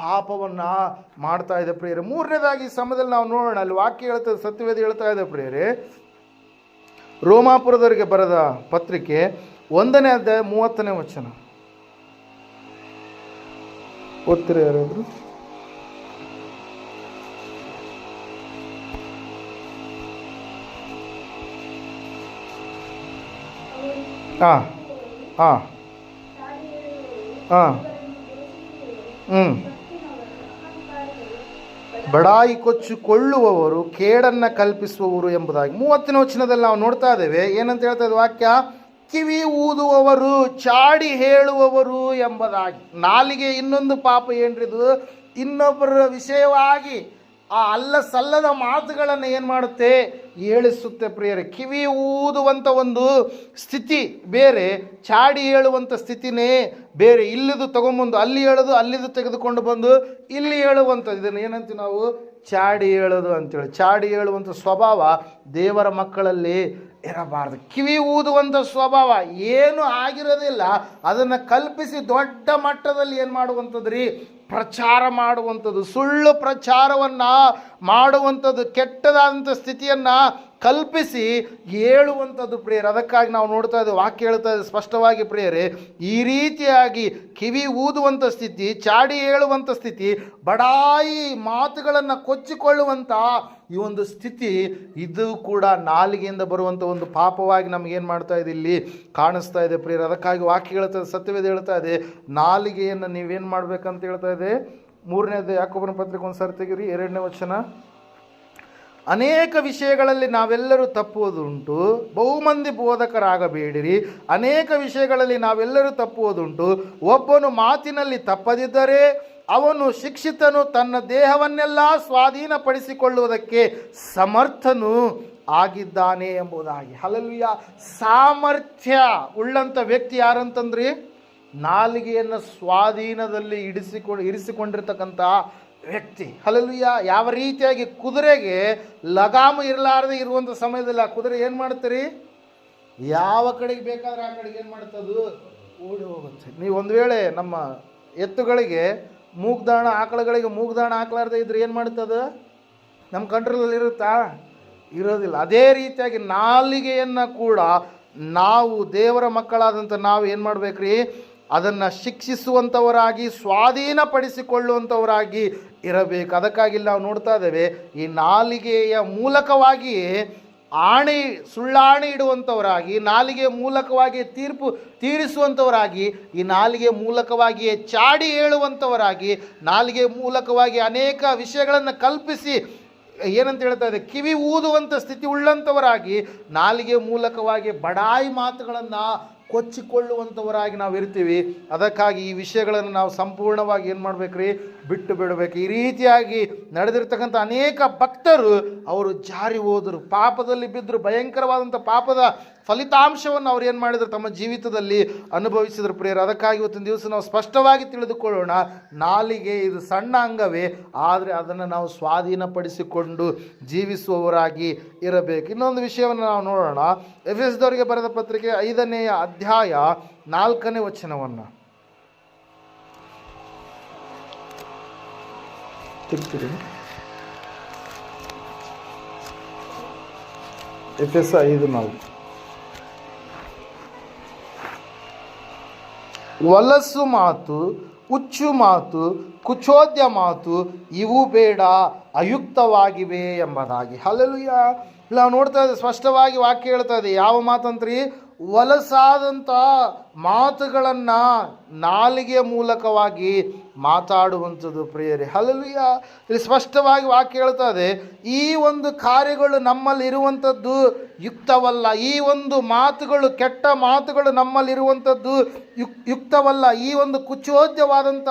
ಪಾಪವನ್ನು ಮಾಡ್ತಾ ಇದೆ ಪ್ರಿಯರೇ. ಮೂರನೇದಾಗಿ ಸಮಯದಲ್ಲಿ ನಾವು ನೋಡೋಣ, ಅಲ್ಲಿ ವಾಕ್ಯ ಹೇಳ್ತದೆ, ಸತ್ಯವೇದ ಹೇಳ್ತಾ ಇದೆ ಪ್ರಿಯರೇ, ರೋಮಾಪುರದವರಿಗೆ ಬರೆದ ಪತ್ರಿಕೆ 1ನೇ ಅಧ್ಯಾಯ 30ನೇ ವಚನ. ಓದ್ತೀರಾ ಯಾರಾದ್ರು? ಹಾಂ ಹಾಂ ಹಾಂ ಬಡಾಯಿ ಕೊಚ್ಚಿಕೊಳ್ಳುವವರು, ಕೇಡನ್ನು ಕಲ್ಪಿಸುವವರು ಎಂಬುದಾಗಿ 30ನೇ ವಚನದಲ್ಲಿ ನಾವು ನೋಡ್ತಾ ಇದ್ದೇವೆ. ಏನಂತ ಹೇಳ್ತಾ ಇದ್ದ ವಾಕ್ಯ? ಕಿವಿ ಊದುವವರು, ಚಾಡಿ ಹೇಳುವವರು ಎಂಬುದಾಗಿ. ನಾಲಿಗೆ ಇನ್ನೊಂದು ಪಾಪ ಏನ್ರಿದು? ಇನ್ನೊಬ್ಬರ ವಿಷಯವಾಗಿ ಆ ಅಲ್ಲ ಸಲ್ಲದ ಮಾತುಗಳನ್ನು ಏನು ಮಾಡುತ್ತೆ? ಹೇಳಿಸುತ್ತೆ ಪ್ರಿಯರೇ. ಕಿವಿ ಊದುವಂಥ ಒಂದು ಸ್ಥಿತಿ ಬೇರೆ, ಚಾಡಿ ಹೇಳುವಂಥ ಸ್ಥಿತಿನೇ ಬೇರೆ. ಇಲ್ಲಿದು ತಗೊಂಬಂದು ಅಲ್ಲಿ ಹೇಳೋದು, ಅಲ್ಲಿದು ತೆಗೆದುಕೊಂಡು ಬಂದು ಇಲ್ಲಿ ಹೇಳುವಂಥದ್ದು, ಇದನ್ನು ಏನಂತೀವಿ ನಾವು? ಚಾಡಿ ಹೇಳೋದು ಅಂತೇಳಿ. ಚಾಡಿ ಹೇಳುವಂಥ ಸ್ವಭಾವ ದೇವರ ಮಕ್ಕಳಲ್ಲಿ ಇರಬಾರ್ದು. ಕಿವಿ ಊದುವಂಥ ಸ್ವಭಾವ ಏನು ಆಗಿರೋದಿಲ್ಲ ಅದನ್ನು ಕಲ್ಪಿಸಿ ದೊಡ್ಡ ಮಟ್ಟದಲ್ಲಿ ಏನು ಮಾಡುವಂಥದ್ದು ರೀ? ಪ್ರಚಾರ ಮಾಡುವಂಥದ್ದು, ಸುಳ್ಳು ಪ್ರಚಾರವನ್ನು ಮಾಡುವಂಥದ್ದು, ಕೆಟ್ಟದಾದಂಥ ಸ್ಥಿತಿಯನ್ನು ಕಲ್ಪಿಸಿ ಹೇಳುವಂಥದ್ದು ಪ್ರಿಯರೇ. ಅದಕ್ಕಾಗಿ ನಾವು ನೋಡ್ತಾ ಇದ್ದೇವೆ, ವಾಕ್ಯ ಹೇಳ್ತಾ ಇದೆ ಸ್ಪಷ್ಟವಾಗಿ ಪ್ರಿಯರೇ, ಈ ರೀತಿಯಾಗಿ ಕಿವಿ ಊದುವಂಥ ಸ್ಥಿತಿ, ಚಾಡಿ ಹೇಳುವಂಥ ಸ್ಥಿತಿ, ಬಡಾಯಿ ಮಾತುಗಳನ್ನು ಕೊಚ್ಚಿಕೊಳ್ಳುವಂಥ ಈ ಒಂದು ಸ್ಥಿತಿ, ಇದು ಕೂಡ ನಾಲಿಗೆಯಿಂದ ಬರುವಂಥ ಒಂದು ಪಾಪವಾಗಿ ನಮಗೇನು ಮಾಡ್ತಾ ಇದೆ? ಇಲ್ಲಿ ಕಾಣಿಸ್ತಾ ಇದೆ ಪ್ರಿಯರೇ. ಅದಕ್ಕಾಗಿ ವಾಕ್ಯ ಹೇಳ್ತಾ ಇದೆ, ಸತ್ಯವೇದ ಹೇಳ್ತಾ ಇದೆ, ನಾಲಿಗೆಯನ್ನು ನೀವೇನು ಮಾಡಬೇಕಂತ ಹೇಳ್ತಾ ಇದೆ. 3ನೇ ಯಾಕೋಬನ ಪತ್ರಿಕೆ ಒಂದು ಸಾರಿ ತೆಗಿರಿ, 2ನೇ ವಚನ. ಅನೇಕ ವಿಷಯಗಳಲ್ಲಿ ನಾವೆಲ್ಲರೂ ತಪ್ಪುವುದುಂಟು, ಬಹುಮಂದಿ ಬೋಧಕರಾಗಬೇಡಿರಿ. ಅನೇಕ ವಿಷಯಗಳಲ್ಲಿ ನಾವೆಲ್ಲರೂ ತಪ್ಪುವುದುಂಟು, ಒಬ್ಬನು ಮಾತಿನಲ್ಲಿ ತಪ್ಪದಿದ್ದರೆ ಅವನು ಶಿಕ್ಷಿತನು, ತನ್ನ ದೇಹವನ್ನೆಲ್ಲ ಸ್ವಾಧೀನಪಡಿಸಿಕೊಳ್ಳುವುದಕ್ಕೆ ಸಮರ್ಥನು ಆಗಿದ್ದಾನೆ ಎಂಬುದಾಗಿ. ಹಲ್ಲೆಲೂಯಾ. ಸಾಮರ್ಥ್ಯ ಉಳ್ಳಂಥ ವ್ಯಕ್ತಿ ಯಾರಂತಂದ್ರಿ? ನಾಲಿಗೆಯನ್ನು ಸ್ವಾಧೀನದಲ್ಲಿ ಇರಿಸಿಕೊಂಡಿರ್ತಕ್ಕಂಥ ವ್ಯಕ್ತಿ. ಹಲ್ಲೆಲೂಯಾ. ಯಾವ ರೀತಿಯಾಗಿ ಕುದುರೆಗೆ ಲಗಾಮು ಇರಲಾರದೆ ಇರುವಂಥ ಸಮಯದಲ್ಲಿ ಆ ಕುದುರೆ ಏನು ಮಾಡ್ತೀರಿ? ಯಾವ ಕಡೆಗೆ ಬೇಕಾದ್ರೆ ಆ ಕಡೆಗೆ ಏನು ಮಾಡ್ತದು? ಓಡಿ ಹೋಗುತ್ತೆ. ನೀವು ಒಂದು ವೇಳೆ ನಮ್ಮ ಎತ್ತುಗಳಿಗೆ ಮೂಗ್ದಾಣ, ಆಕಳುಗಳಿಗೆ ಮೂಗ್ದಾಣ ಹಾಕ್ಲಾರ್ದೆ ಇದ್ರೆ ಏನು ಮಾಡ್ತದೆ? ನಮ್ಮ ಕಂಟ್ರೋಲಲ್ಲಿ ಇರುತ್ತಾ? ಇರೋದಿಲ್ಲ. ಅದೇ ರೀತಿಯಾಗಿ ನಾಲಿಗೆಯನ್ನು ಕೂಡ ನಾವು ದೇವರ ಮಕ್ಕಳಾದಂಥ ನಾವು ಏನು ಮಾಡ್ಬೇಕ್ರಿ? ಅದನ್ನು ಶಿಕ್ಷಿಸುವಂಥವರಾಗಿ, ಸ್ವಾಧೀನಪಡಿಸಿಕೊಳ್ಳುವಂಥವರಾಗಿ ಇರಬೇಕು. ಅದಕ್ಕಾಗಿ ನಾವು ನೋಡ್ತಾ ಇದ್ದೇವೆ, ಈ ನಾಲಿಗೆಯ ಮೂಲಕವಾಗಿಯೇ ಸುಳ್ಳಾಣೆ ಇಡುವಂಥವರಾಗಿ, ನಾಲಿಗೆಯ ಮೂಲಕವಾಗಿ ತೀರಿಸುವಂಥವರಾಗಿ, ಈ ನಾಲಿಗೆಯ ಮೂಲಕವಾಗಿಯೇ ಚಾಡಿ ಹೇಳುವಂಥವರಾಗಿ, ನಾಲಿಗೆಯ ಮೂಲಕವಾಗಿ ಅನೇಕ ವಿಷಯಗಳನ್ನು ಕಲ್ಪಿಸಿ ಏನಂತ ಹೇಳ್ತಾ ಇದೆ? ಕಿವಿ ಊದುವಂಥ ಸ್ಥಿತಿ ಉಳ್ಳಂಥವರಾಗಿ, ನಾಲಿಗೆಯ ಮೂಲಕವಾಗಿ ಬಡಾಯಿ ಮಾತುಗಳನ್ನು ಕೊಚ್ಚಿಕೊಳ್ಳುವಂಥವರಾಗಿ ನಾವು ಇರ್ತೀವಿ. ಅದಕ್ಕಾಗಿ ಈ ವಿಷಯಗಳನ್ನು ನಾವು ಸಂಪೂರ್ಣವಾಗಿ ಏನು ಮಾಡಬೇಕ್ರಿ? ಬಿಟ್ಟು ಬಿಡಬೇಕು. ಈ ರೀತಿಯಾಗಿ ನಡೆದಿರ್ತಕ್ಕಂಥ ಅನೇಕ ಭಕ್ತರು ಅವರು ಜಾರಿ ಹೋದರು, ಪಾಪದಲ್ಲಿ ಬಿದ್ದರು, ಭಯಂಕರವಾದಂಥ ಪಾಪದ ಫಲಿತಾಂಶವನ್ನು ಅವ್ರು ಏನು ಮಾಡಿದ್ರು? ತಮ್ಮ ಜೀವಿತದಲ್ಲಿ ಅನುಭವಿಸಿದ್ರು ಪ್ರಿಯರು. ಅದಕ್ಕಾಗಿ ಇವತ್ತಿನ ದಿವಸ ನಾವು ಸ್ಪಷ್ಟವಾಗಿ ತಿಳಿದುಕೊಳ್ಳೋಣ, ನಾಲಿಗೆ ಇದು ಸಣ್ಣ ಅಂಗವೇ, ಆದರೆ ಅದನ್ನು ನಾವು ಸ್ವಾಧೀನಪಡಿಸಿಕೊಂಡು ಜೀವಿಸುವವರಾಗಿ ಇರಬೇಕು. ಇನ್ನೊಂದು ವಿಷಯವನ್ನು ನಾವು ನೋಡೋಣ. ಎಫೆಸದವರಿಗೆ ಬರೆದ ಪತ್ರಿಕೆ 5ನೇ ಅಧ್ಯಾಯ 4ನೇ ವಚನವನ್ನು ತಿರ್ತೀರಿ. ಎಫೆಸ 5:4. ವಲಸು ಮಾತು, ಹುಚ್ಚು ಮಾತು, ಕುಚೋದ್ಯ ಮಾತು ಇವು ಬೇಡ, ಅಯುಕ್ತವಾಗಿವೆ ಎಂಬುದಾಗಿ. ಹಲ್ಲೆಲೂಯಾ. ನಾವು ನೋಡ್ತಾ ಇದ್ದೀವಿ, ಸ್ಪಷ್ಟವಾಗಿ ವಾಕ್ಯ ಹೇಳ್ತಾ ಇದೆ. ಯಾವ ಮಾತಂತ್ರಿ? ವಲಸಾದಂಥ ಮಾತುಗಳನ್ನು ನಾಲಿಗೆಯ ಮೂಲಕವಾಗಿ ಮಾತಾಡುವಂಥದ್ದು ಪ್ರಿಯರೇ. ಹಲ್ಲೆಲೂಯಾ. ಇಲ್ಲಿ ಸ್ಪಷ್ಟವಾಗಿ ವಾಕ್ಯ ಹೇಳ್ತಾ ಇದೆ, ಈ ಒಂದು ಕಾರ್ಯಗಳು ನಮ್ಮಲ್ಲಿ ಇರುವಂಥದ್ದು ಯುಕ್ತವಲ್ಲ. ಈ ಒಂದು ಮಾತುಗಳು, ಕೆಟ್ಟ ಮಾತುಗಳು ನಮ್ಮಲ್ಲಿರುವಂಥದ್ದು ಯುಕ್ತವಲ್ಲ. ಈ ಒಂದು ಕುಚೋದ್ಯವಾದಂಥ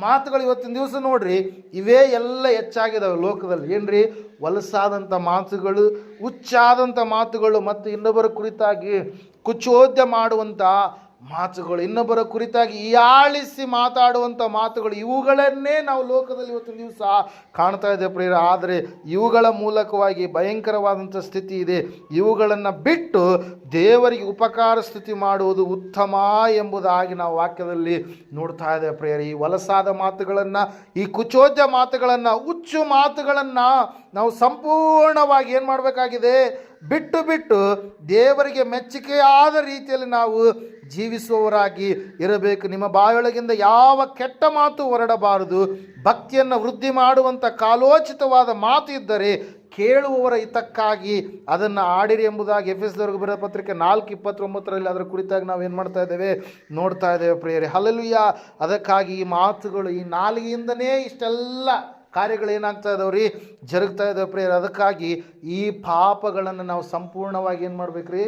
ಮಾತುಗಳು ಇವತ್ತಿನ ದಿವಸ ನೋಡ್ರಿ, ಇವೇ ಎಲ್ಲ ಹೆಚ್ಚಾಗಿದ್ದಾವೆ ಲೋಕದಲ್ಲಿ. ಏನ್ರಿ? ವಲಸಾದಂಥ ಮಾತುಗಳು, ಹುಚ್ಚಾದಂಥ ಮಾತುಗಳು, ಮತ್ತು ಇನ್ನೊಬ್ಬರ ಕುರಿತಾಗಿ ಕುಚೋದ್ಯ ಮಾಡುವಂಥ ಮಾತುಗಳು, ಇನ್ನೊಬ್ಬರ ಕುರಿತಾಗಿ ಹೀಯಾಳಿಸಿ ಮಾತಾಡುವಂಥ ಮಾತುಗಳು, ಇವುಗಳನ್ನೇ ನಾವು ಲೋಕದಲ್ಲಿ ಇವತ್ತಿನ ದಿವಸ ಕಾಣ್ತಾ ಇದ್ದೇವೆ ಪ್ರಿಯರೇ. ಆದರೆ ಇವುಗಳ ಮೂಲಕವಾಗಿ ಭಯಂಕರವಾದಂಥ ಸ್ಥಿತಿ ಇದೆ. ಇವುಗಳನ್ನು ಬಿಟ್ಟು ದೇವರಿಗೆ ಉಪಕಾರ ಸ್ತುತಿ ಮಾಡುವುದು ಉತ್ತಮ ಎಂಬುದಾಗಿ ನಾವು ವಾಕ್ಯದಲ್ಲಿ ನೋಡ್ತಾ ಇದ್ದೇವೆ ಪ್ರಿಯರೇ. ಈ ವಲಸಾದ ಮಾತುಗಳನ್ನು, ಈ ಕುಚೋದ್ಯ ಮಾತುಗಳನ್ನು, ಹುಚ್ಚು ಮಾತುಗಳನ್ನು ನಾವು ಸಂಪೂರ್ಣವಾಗಿ ಏನು ಮಾಡಬೇಕಾಗಿದೆ? ಬಿಟ್ಟು ದೇವರಿಗೆ ಮೆಚ್ಚುಗೆಯಾದ ರೀತಿಯಲ್ಲಿ ನಾವು ಜೀವಿಸುವವರಾಗಿ ಇರಬೇಕು. ನಿಮ್ಮ ಬಾಯೊಳಗಿಂದ ಯಾವ ಕೆಟ್ಟ ಮಾತು ಹೊರಡಬಾರದು. ಭಕ್ತಿಯನ್ನು ವೃದ್ಧಿ ಮಾಡುವಂಥ ಕಾಲೋಚಿತವಾದ ಮಾತು ಇದ್ದರೆ ಕೇಳುವವರ ಹಿತಕ್ಕಾಗಿ ಅದನ್ನು ಆಡಿರಿ ಎಂಬುದಾಗಿ ಎಫೆಸದವರಿಗೆ ಬರೆದ ಪತ್ರಿಕೆ 4:29 ಅದರ ಕುರಿತಾಗಿ ನಾವು ಏನು ಮಾಡ್ತಾ ಇದ್ದೇವೆ, ನೋಡ್ತಾ ಇದ್ದೇವೆ ಪ್ರಿಯರೇ. ಹಲ್ಲೆಲೂಯಾ. ಅದಕ್ಕಾಗಿ ಈ ಮಾತುಗಳು, ಈ ನಾಲಿಗೆಯಿಂದನೇ ಇಷ್ಟೆಲ್ಲ ಕಾರ್ಯಗಳು ಏನಾಗ್ತಾ ಇದಾವ್ರಿ, ಜರುಗ್ತಾ ಇದ್ದಾವೆ ಪ್ರಿಯರೇ. ಅದಕ್ಕಾಗಿ ಈ ಪಾಪಗಳನ್ನು ನಾವು ಸಂಪೂರ್ಣವಾಗಿ ಏನು ಮಾಡ್ಬೇಕ್ರಿ,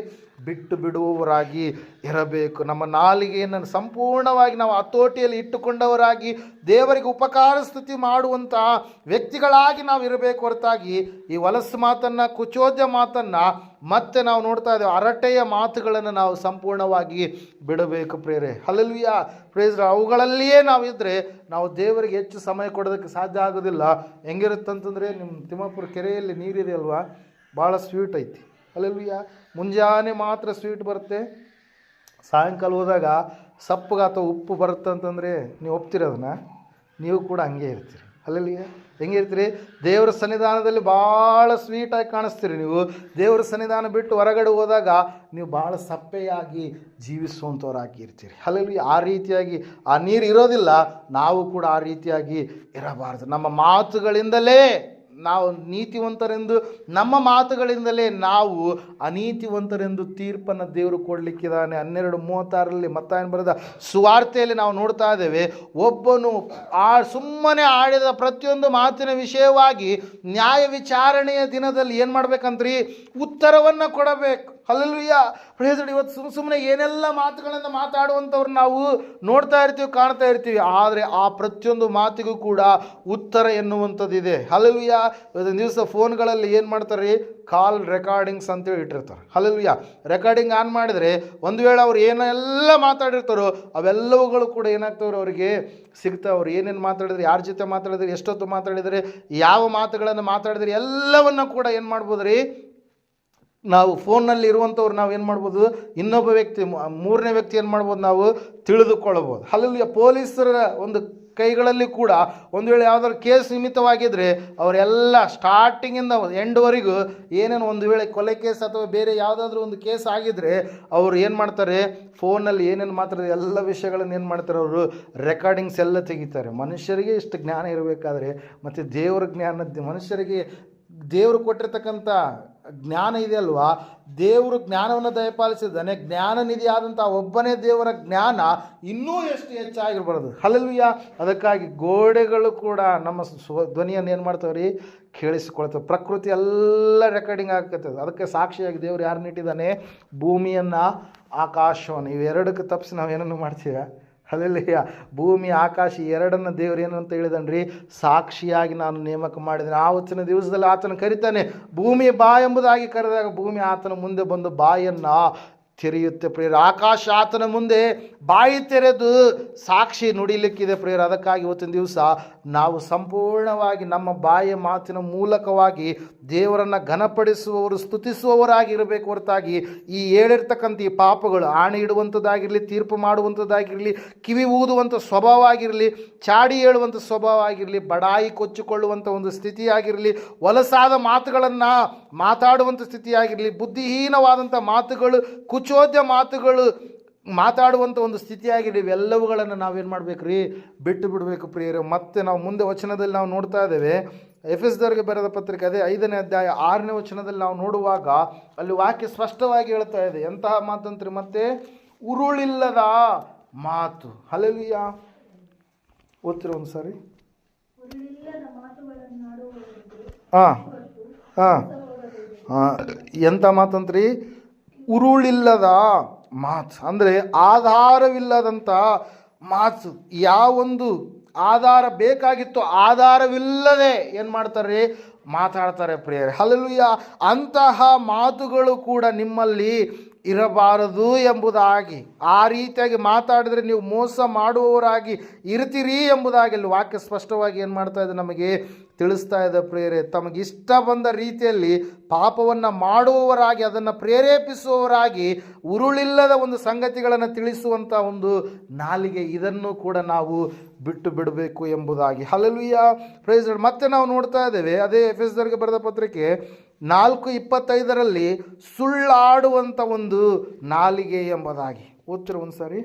ಬಿಟ್ಟು ಬಿಡುವವರಾಗಿ ಇರಬೇಕು. ನಮ್ಮ ನಾಲಿಗೆಯನ್ನು ಸಂಪೂರ್ಣವಾಗಿ ನಾವು ಹತೋಟಿಯಲ್ಲಿ ಇಟ್ಟುಕೊಂಡವರಾಗಿ ದೇವರಿಗೆ ಉಪಕಾರ ಸ್ತುತಿ ಮಾಡುವಂತಹ ವ್ಯಕ್ತಿಗಳಾಗಿ ನಾವು ಇರಬೇಕು ಹೊರತಾಗಿ ಈ ಹೊಲಸು ಮಾತನ್ನು, ಕುಚೋದ್ಯ ಮಾತನ್ನು, ಮತ್ತೆ ನಾವು ನೋಡ್ತಾ ಇದ್ದೇವೆ ಹರಟೆಯ ಮಾತುಗಳನ್ನು ನಾವು ಸಂಪೂರ್ಣವಾಗಿ ಬಿಡಬೇಕು ಪ್ರಿಯರೇ. ಹಲ್ಲೆಲೂಯಾ. ಪ್ರೇಸ್. ಅವುಗಳಲ್ಲಿಯೇ ನಾವು ಇದ್ದರೆ ನಾವು ದೇವರಿಗೆ ಹೆಚ್ಚು ಸಮಯ ಕೊಡೋದಕ್ಕೆ ಸಾಧ್ಯ ಆಗೋದಿಲ್ಲ. ಹೆಂಗಿರುತ್ತಂತಂದರೆ, ನಿಮ್ಮ ತಿಮ್ಮಾಪುರ ಕೆರೆಯಲ್ಲಿ ನೀರಿದೆ ಅಲ್ವಾ, ಭಾಳ ಸ್ವೀಟ್ ಐತಿ. ಹಲ್ಲೆಲೂಯಾ. ಮುಂಜಾನೆ ಮಾತ್ರ ಸ್ವೀಟ್ ಬರುತ್ತೆ, ಸಾಯಂಕಾಲ ಹೋದಾಗ ಸಪ್ಪಗೆ ಅಥವಾ ಉಪ್ಪು ಬರುತ್ತೆ ಅಂತಂದರೆ ನೀವು ಒಪ್ತಿರೋದನ್ನ, ನೀವು ಕೂಡ ಹಂಗೆ ಇರ್ತೀರಿ. ಹಲ್ಲೆಲೂಯಾ. ಹೆಂಗಿರ್ತೀರಿ, ದೇವರ ಸನ್ನಿಧಾನದಲ್ಲಿ ಭಾಳ ಸ್ವೀಟಾಗಿ ಕಾಣಿಸ್ತೀರಿ. ನೀವು ದೇವರ ಸನ್ನಿಧಾನ ಬಿಟ್ಟು ಹೊರಗಡೆ ಹೋದಾಗ ನೀವು ಭಾಳ ಸಪ್ಪೆಯಾಗಿ ಜೀವಿಸುವಂಥವ್ರಾಗಿ ಇರ್ತೀರಿ. ಹಲ್ಲೆಲೂಯಾ. ಆ ರೀತಿಯಾಗಿ ಆ ನೀರು ಇರೋದಿಲ್ಲ, ನಾವು ಕೂಡ ಆ ರೀತಿಯಾಗಿ ಇರಬಾರ್ದು. ನಮ್ಮ ಮಾತುಗಳಿಂದಲೇ ನಾವು ನೀತಿವಂತರೆಂದು, ನಮ್ಮ ಮಾತುಗಳಿಂದಲೇ ನಾವು ಅನೀತಿವಂತರೆಂದು ತೀರ್ಪನ್ನು ದೇವರು ಕೊಡಲಿಕ್ಕಿದ್ದಾನೆ. 12:36 ಮತ್ತಾಯನ ಬರೆದ ಸುವಾರ್ತೆಯಲ್ಲಿ ನಾವು ನೋಡ್ತಾ ಇದ್ದೇವೆ, ಒಬ್ಬನು ಸುಮ್ಮನೆ ಆಡಿದ ಪ್ರತಿಯೊಂದು ಮಾತಿನ ವಿಷಯವಾಗಿ ನ್ಯಾಯ ವಿಚಾರಣೆಯ ದಿನದಲ್ಲಿ ಏನು ಮಾಡ್ಬೇಕಂತ್ರಿ, ಉತ್ತರವನ್ನು ಕೊಡಬೇಕು. ಹಲ್ಲೆಲೂಯಾ. ಪ್ರೇಸ್. ಇವತ್ತು ಸುಮ್ಮನೆ ಏನೆಲ್ಲ ಮಾತುಗಳನ್ನು ಮಾತಾಡುವಂಥವ್ರು ನಾವು ನೋಡ್ತಾ ಇರ್ತೀವಿ, ಕಾಣ್ತಾ ಇರ್ತೀವಿ. ಆದರೆ ಆ ಪ್ರತಿಯೊಂದು ಮಾತಿಗೂ ಕೂಡ ಉತ್ತರ ಎನ್ನುವಂಥದ್ದಿದೆ. ಹಲ್ಲೆಲೂಯಾ. ಇವತ್ತಿನ ದಿವಸ ಫೋನ್ಗಳಲ್ಲಿ ಏನು ಮಾಡ್ತಾರೆ, ಕಾಲ್ ರೆಕಾರ್ಡಿಂಗ್ಸ್ ಅಂತೇಳಿ ಇಟ್ಟಿರ್ತಾರೆ. ಹಲ್ಲೆಲೂಯಾ. ರೆಕಾರ್ಡಿಂಗ್ ಆನ್ ಮಾಡಿದರೆ ಒಂದು ವೇಳೆ ಅವ್ರು ಏನೆಲ್ಲ ಮಾತಾಡಿರ್ತಾರೋ ಅವೆಲ್ಲವುಗಳು ಕೂಡ ಏನಾಗ್ತವ್ರು, ಅವರಿಗೆ ಸಿಗ್ತಾವೆ. ಅವ್ರು ಏನೇನು ಮಾತಾಡಿದ್ರೆ, ಯಾರ ಜೊತೆ ಮಾತಾಡಿದ್ರೆ, ಎಷ್ಟೊತ್ತು ಮಾತಾಡಿದರೆ, ಯಾವ ಮಾತುಗಳನ್ನು ಮಾತಾಡಿದ್ರೆ ಎಲ್ಲವನ್ನು ಕೂಡ ಏನು ಮಾಡ್ಬೋದು ರೀ, ನಾವು ಫೋನ್ನಲ್ಲಿ ಇರುವಂಥವ್ರು ನಾವು ಏನು ಮಾಡ್ಬೋದು, ಇನ್ನೊಬ್ಬ ವ್ಯಕ್ತಿ, ಮೂರನೇ ವ್ಯಕ್ತಿ ಏನು ಮಾಡ್ಬೋದು, ನಾವು ತಿಳಿದುಕೊಳ್ಳಬೋದು. ಹಲ್ಲೆಲೂಯಾ. ಪೊಲೀಸರ ಒಂದು ಕೈಗಳಲ್ಲಿ ಕೂಡ ಒಂದು ವೇಳೆ ಯಾವುದಾದ್ರು ಕೇಸ್ ನಿಮಿತ್ತವಾಗಿದ್ದರೆ ಅವರೆಲ್ಲ ಸ್ಟಾರ್ಟಿಂಗಿಂದ ಎಂಡ್ವರೆಗೂ ಏನೇನು, ಒಂದು ವೇಳೆ ಕೊಲೆ ಕೇಸ್ ಅಥವಾ ಬೇರೆ ಯಾವುದಾದ್ರೂ ಒಂದು ಕೇಸ್ ಆಗಿದ್ದರೆ ಅವರು ಏನು ಮಾಡ್ತಾರೆ, ಫೋನಲ್ಲಿ ಏನೇನು ಮಾತಾಡಿದ್ರೆ ಎಲ್ಲ ವಿಷಯಗಳನ್ನು ಏನು ಮಾಡ್ತಾರೆ, ಅವರು ರೆಕಾರ್ಡಿಂಗ್ಸ್ ಎಲ್ಲ ತೆಗಿತಾರೆ. ಮನುಷ್ಯರಿಗೆ ಇಷ್ಟು ಜ್ಞಾನ ಇರಬೇಕಾದ್ರೆ ಮತ್ತು ದೇವರ ಜ್ಞಾನ, ಮನುಷ್ಯರಿಗೆ ದೇವರು ಕೊಟ್ಟಿರ್ತಕ್ಕಂಥ ಜ್ಞಾನ ಇದೆ ಅಲ್ವಾ, ದೇವರು ಜ್ಞಾನವನ್ನು ದಯಪಾಲಿಸಿದ್ದಾನೆ. ಜ್ಞಾನ ನಿಧಿಯಾದಂಥ ಒಬ್ಬನೇ ದೇವರ ಜ್ಞಾನ ಇನ್ನೂ ಎಷ್ಟು ಹೆಚ್ಚಾಗಿರ್ಬಾರ್ದು. ಹಲ್ಲೆಲೂಯಾ. ಅದಕ್ಕಾಗಿ ಗೋಡೆಗಳು ಕೂಡ ನಮ್ಮ ಧ್ವನಿಯನ್ನು ಏನು ಮಾಡ್ತಾವೆ ರೀ, ಕೇಳಿಸಿಕೊಳ್ತವೆ. ಪ್ರಕೃತಿ ಎಲ್ಲ ರೆಕಾರ್ಡಿಂಗ್ ಆಗ್ತದೆ. ಅದಕ್ಕೆ ಸಾಕ್ಷಿಯಾಗಿ ದೇವರು ಯಾರನ್ನ ಇಟ್ಟಿದ್ದಾನೆ, ಭೂಮಿಯನ್ನು, ಆಕಾಶವನ್ನು. ಇವೆರಡಕ್ಕೆ ತಪ್ಪಿಸಿ ನಾವು ಏನನ್ನು ಮಾಡ್ತೀವಿ. ಹಲ್ಲೆಲೂಯಾ. ಭೂಮಿ ಆಕಾಶ ಎರಡನ್ನು ದೇವರು ಏನು ಅಂತ ಹೇಳಿದನ್ರಿ, ಸಾಕ್ಷಿಯಾಗಿ ನಾನು ನೇಮಕ ಮಾಡಿದ್ದೇನೆ. ಆವತ್ತಿನ ದಿವಸದಲ್ಲಿ ಆತನ ಕರಿತಾನೆ, ಭೂಮಿ ಬಾ ಎಂಬುದಾಗಿ ಕರೆದಾಗ ಭೂಮಿ ಆತನ ಮುಂದೆ ಬಂದು ಬಾಯನ್ನು ತೆರೆಯುತ್ತೆ ಪ್ರಿಯರು. ಆಕಾಶ ಆತನ ಮುಂದೆ ಬಾಯಿ ತೆರೆದು ಸಾಕ್ಷಿ ನುಡಿಲಿಕ್ಕಿದೆ ಪ್ರಿಯರು. ಅದಕ್ಕಾಗಿ ಇವತ್ತಿನ ದಿವಸ ನಾವು ಸಂಪೂರ್ಣವಾಗಿ ನಮ್ಮ ಬಾಯಿಯ ಮಾತಿನ ಮೂಲಕವಾಗಿ ದೇವರನ್ನು ಘನಪಡಿಸುವವರು, ಸ್ತುತಿಸುವವರಾಗಿ ಇರಬೇಕು ಹೊರತಾಗಿ ಈ ಹೇಳಿರ್ತಕ್ಕಂಥ ಈ ಪಾಪಗಳು, ಆಣೆ ಇಡುವಂಥದ್ದಾಗಿರಲಿ, ತೀರ್ಪು ಮಾಡುವಂಥದ್ದಾಗಿರಲಿ, ಕಿವಿ ಊದುವಂಥ ಸ್ವಭಾವ ಆಗಿರಲಿ, ಚಾಡಿ ಹೇಳುವಂಥ ಸ್ವಭಾವ ಆಗಿರಲಿ, ಬಡಾಯಿ ಕೊಚ್ಚಿಕೊಳ್ಳುವಂಥ ಒಂದು ಸ್ಥಿತಿಯಾಗಿರಲಿ, ಹೊಲಸಾದ ಮಾತುಗಳನ್ನು ಮಾತಾಡುವಂಥ ಸ್ಥಿತಿಯಾಗಿರಲಿ, ಬುದ್ಧಿಹೀನವಾದಂಥ ಮಾತುಗಳು, ಕುಚೋದ್ಯ ಮಾತುಗಳು ಮಾತಾಡುವಂಥ ಒಂದು ಸ್ಥಿತಿಯಾಗಿದೆ. ಇವೆಲ್ಲವುಗಳನ್ನು ನಾವೇನು ಮಾಡಬೇಕು ರೀ, ಬಿಟ್ಟು ಬಿಡಬೇಕು ಪ್ರಿಯರು. ಮತ್ತು ನಾವು ಮುಂದೆ ವಚನದಲ್ಲಿ ನಾವು ನೋಡ್ತಾ ಇದ್ದೇವೆ, ಎಫೆಸದವರಿಗೆ ಬರೆದ ಪತ್ರಿಕೆ ಅದೇ 5ನೇ ಅಧ್ಯಾಯ 6ನೇ ವಚನದಲ್ಲಿ ನಾವು ನೋಡುವಾಗ ಅಲ್ಲಿ ವಾಕ್ಯ ಸ್ಪಷ್ಟವಾಗಿ ಹೇಳ್ತಾ ಇದೆ. ಎಂತಹ ಮಾತಂತ್ರಿ, ಮತ್ತೆ ಉರುಳಿಲ್ಲದ ಮಾತು. ಹಲ್ಲೆಲೂಯಾ. ಓದ್ತಿರ ಒಂದು ಸಾರಿ. ಎಂಥ ಮಾತಂತ್ರಿ, ಉರುಳಿಲ್ಲದ ಮಾತು ಅಂದರೆ ಆಧಾರವಿಲ್ಲದಂಥ ಮಾತು. ಯಾವೊಂದು ಆಧಾರ ಬೇಕಾಗಿತ್ತು ಆಧಾರವಿಲ್ಲದೆ ಏನು ಮಾಡ್ತಾರೆ, ಮಾತಾಡ್ತಾರೆ ಪ್ರಿಯರೇ. ಹಲ್ಲೆಲೂಯಾ. ಅಂತಹ ಮಾತುಗಳು ಕೂಡ ನಿಮ್ಮಲ್ಲಿ ಇರಬಾರದು ಎಂಬುದಾಗಿ, ಆ ರೀತಿಯಾಗಿ ಮಾತಾಡಿದರೆ ನೀವು ಮೋಸ ಮಾಡುವವರಾಗಿ ಇರ್ತೀರಿ ಎಂಬುದಾಗಿ ಅಲ್ಲಿ ವಾಕ್ಯ ಸ್ಪಷ್ಟವಾಗಿ ಏನು ಮಾಡ್ತಾ ಇದೆ, ನಮಗೆ ತಿಳಿಸ್ತಾ ಇದೆ ಪ್ರಿಯರೇ. ತಮಗಿಷ್ಟ ಬಂದ ರೀತಿಯಲ್ಲಿ ಪಾಪವನ್ನು ಮಾಡುವವರಾಗಿ, ಅದನ್ನು ಪ್ರೇರೇಪಿಸುವವರಾಗಿ, ಉರುಳಿಲ್ಲದ ಒಂದು ಸಂಗತಿಗಳನ್ನು ತಿಳಿಸುವಂಥ ಒಂದು ನಾಲಿಗೆ, ಇದನ್ನು ಕೂಡ ನಾವು ಬಿಟ್ಟು ಬಿಡಬೇಕು ಎಂಬುದಾಗಿ. Hallelujah, praise Lord. ಮತ್ತೆ ನಾವು ನೋಡ್ತಾ ಇದ್ದೇವೆ ಅದೇ ಎಫೆಸದವರಿಗೆ ಬರೆದ ಪತ್ರಿಕೆ 4:25 ಸುಳ್ಳಾಡುವಂಥ ಒಂದು ನಾಲಿಗೆ ಎಂಬುದಾಗಿ. ಓದ್ತಿರ ಒಂದು ಸಾರಿ.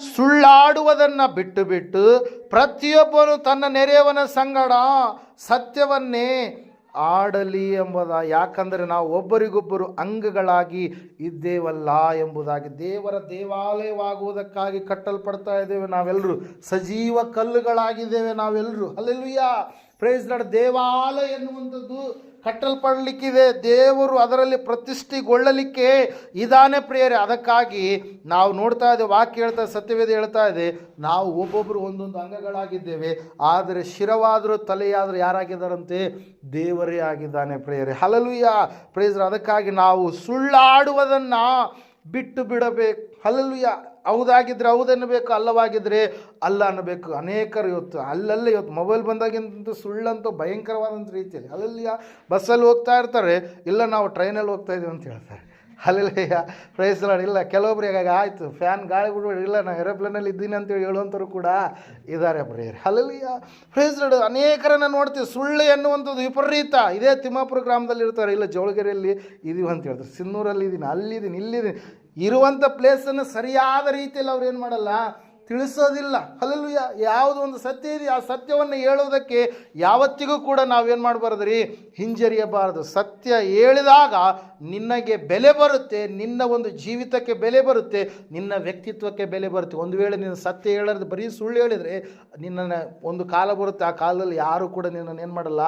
ಸುಳ್ಳಾಡುವುದನ್ನು ಬಿಟ್ಟು ಬಿಟ್ಟು ಪ್ರತಿಯೊಬ್ಬನು ತನ್ನ ನೆರೆಯವನ ಸಂಗಡ ಸತ್ಯವನ್ನೇ ಆಡಲಿ ಎಂಬುದ. ಯಾಕಂದರೆ ನಾವು ಒಬ್ಬರಿಗೊಬ್ಬರು ಅಂಗಗಳಾಗಿ ಇದ್ದೇವಲ್ಲ ಎಂಬುದಾಗಿ. ದೇವರ ದೇವಾಲಯವಾಗುವುದಕ್ಕಾಗಿ ಕಟ್ಟಲ್ಪಡ್ತಾ ಇದ್ದೇವೆ ನಾವೆಲ್ಲರೂ. ಸಜೀವ ಕಲ್ಲುಗಳಾಗಿದ್ದೇವೆ ನಾವೆಲ್ಲರೂ. Hallelujah, praise Lord. ದೇವಾಲಯ ಎನ್ನುವಂಥದ್ದು ಕಟ್ಟಲ್ಪಡಲಿಕ್ಕಿದೆ. ದೇವರು ಅದರಲ್ಲಿ ಪ್ರತಿಷ್ಠೆಗೊಳ್ಳಲಿಕ್ಕೆ ಇದಾನೆ ಪ್ರಿಯರೇ. ಅದಕ್ಕಾಗಿ ನಾವು ನೋಡ್ತಾ ಇದ್ದೇವೆ, ವಾಕ್ಯ ಹೇಳ್ತಾ, ಸತ್ಯವೇದ ಹೇಳ್ತಾ ಇದೆ, ನಾವು ಒಬ್ಬೊಬ್ಬರು ಒಂದೊಂದು ಅಂಗಗಳಾಗಿದ್ದೇವೆ. ಆದರೆ ಶಿರವಾದರೂ ತಲೆಯಾದರೂ ಯಾರಾಗಿದ್ದಾರಂತೆ? ದೇವರೇ ಆಗಿದ್ದಾನೆ ಪ್ರಿಯರೇ. Hallelujah, praise. ಅದಕ್ಕಾಗಿ ನಾವು ಸುಳ್ಳಾಡುವುದನ್ನು ಬಿಟ್ಟು ಬಿಡಬೇಕು. ಹಲ್ಲೆಲೂಯಾ. ಹೌದಾಗಿದ್ದರೆ ಹೌದು ಅನ್ನಬೇಕು, ಅಲ್ಲವಾಗಿದ್ದರೆ ಅಲ್ಲ ಅನ್ನಬೇಕು. ಅನೇಕರು ಇವತ್ತು ಮೊಬೈಲ್ ಬಂದಾಗಿಂತ ಸುಳ್ಳಂತೂ ಭಯಂಕರವಾದಂಥ ರೀತಿಯಲ್ಲಿ. ಹಲ್ಲೆಲೂಯಾ. ಬಸ್ಸಲ್ಲಿ ಹೋಗ್ತಾ ಇರ್ತಾರೆ, ಇಲ್ಲ ನಾವು ಟ್ರೈನಲ್ಲಿ ಹೋಗ್ತಾ ಇದ್ದೀವಿ ಅಂತ ಹೇಳ್ತಾರೆ. Hallelujah, praise Lord. ಇಲ್ಲ ಕೆಲವೊಬ್ರು ಈಗ ಆಯಿತು ಫ್ಯಾನ್ ಗಾಳಿ ಬಿಡ್ಬೇಡಿ, ಇಲ್ಲ ನಾನು ಏರೋಪ್ಲೇನಲ್ಲಿ ಇದ್ದೀನಿ ಅಂತೇಳಿ ಹೇಳುವಂಥವ್ರು ಕೂಡ ಇದ್ದಾರೆ ಪ್ರಿಯರೇ. Hallelujah, praise Lord. ಅನೇಕರನ್ನು ನೋಡ್ತೀವಿ. ಸುಳ್ಳು ಎನ್ನುವಂಥದ್ದು ವಿಪರೀತ. ಇದೇ ತಿಮ್ಮಾಪುರ ಗ್ರಾಮದಲ್ಲಿ ಇರ್ತಾರೆ, ಇಲ್ಲ ಜೋಳಗೆರೆಯಲ್ಲಿ ಇದೀವಿ ಅಂತ ಹೇಳ್ತಾರೆ, ಸಿನ್ನೂರಲ್ಲಿ ಇದ್ದೀನಿ, ಅಲ್ಲಿದ್ದೀನಿ, ಇಲ್ಲಿದ್ದೀನಿ. ಇರುವಂಥ ಪ್ಲೇಸನ್ನು ಸರಿಯಾದ ರೀತಿಯಲ್ಲಿ ಅವ್ರು ಏನು ಮಾಡಲ್ಲ, ತಿಳಿಸೋದಿಲ್ಲ. ಹಲ್ಲೆಲೂಯಾ. ಯಾವುದೋ ಒಂದು ಸತ್ಯ ಇದೆ, ಆ ಸತ್ಯವನ್ನು ಹೇಳುವುದಕ್ಕೆ ಯಾವತ್ತಿಗೂ ಕೂಡ ನಾವೇನು ಮಾಡಬಾರ್ದು ರೀ, ಹಿಂಜರಿಯಬಾರದು. ಸತ್ಯ ಹೇಳಿದಾಗ ನಿನಗೆ ಬೆಲೆ ಬರುತ್ತೆ, ನಿನ್ನ ಒಂದು ಜೀವಿತಕ್ಕೆ ಬೆಲೆ ಬರುತ್ತೆ, ನಿನ್ನ ವ್ಯಕ್ತಿತ್ವಕ್ಕೆ ಬೆಲೆ ಬರುತ್ತೆ. ಒಂದು ವೇಳೆ ನೀನು ಸತ್ಯ ಹೇಳೋದು ಬರೀ ಸುಳ್ಳು ಹೇಳಿದರೆ ನಿನ್ನನ್ನು ಒಂದು ಕಾಲ ಬರುತ್ತೆ, ಆ ಕಾಲದಲ್ಲಿ ಯಾರೂ ಕೂಡ ನಿನ್ನನ್ನು ಏನು ಮಾಡಲ್ಲ,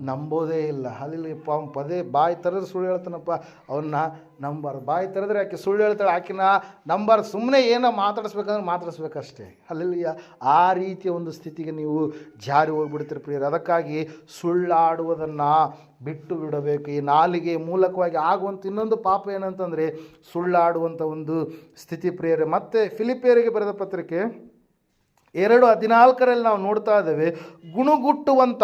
ನಂಬೋದೇ ಇಲ್ಲ. ಅಲ್ಲಿ ಪದೇ ಬಾಯಿ ತೆರೆದ್ರೆ ಸುಳ್ಳು ಹೇಳ್ತಾನಪ್ಪ, ಅವನ್ನ ನಂಬಾರ್ದು. ಬಾಯಿ ತೆರೆದ್ರೆ ಆಕೆ ಸುಳ್ಳು ಹೇಳ್ತಾಳೆ, ಆಕಿನ ನಂಬಾರ್ದು. ಸುಮ್ಮನೆ ಏನೋ ಮಾತಾಡಿಸ್ಬೇಕಂದ್ರೆ ಮಾತಾಡಿಸ್ಬೇಕಷ್ಟೇ. ಅಲ್ಲಿ ಆ ರೀತಿಯ ಒಂದು ಸ್ಥಿತಿಗೆ ನೀವು ಜಾರಿ ಹೋಗ್ಬಿಡ್ತೀರಿ ಪ್ರಿಯರು. ಅದಕ್ಕಾಗಿ ಸುಳ್ಳಾಡುವುದನ್ನು ಬಿಟ್ಟು ಬಿಡಬೇಕು. ಈ ನಾಲಿಗೆ ಮೂಲಕವಾಗಿ ಆಗುವಂಥ ಇನ್ನೊಂದು ಪಾಪ ಏನಂತಂದರೆ ಸುಳ್ಳಾಡುವಂಥ ಒಂದು ಸ್ಥಿತಿ ಪ್ರಿಯರೇ. ಮತ್ತು ಫಿಲಿಪಿಯರಿಗೆ ಬರೆದ ಪತ್ರಿಕೆ 2:14 ನಾವು ನೋಡ್ತಾ ಇದ್ದೇವೆ, ಗುಣಗುಟ್ಟುವಂಥ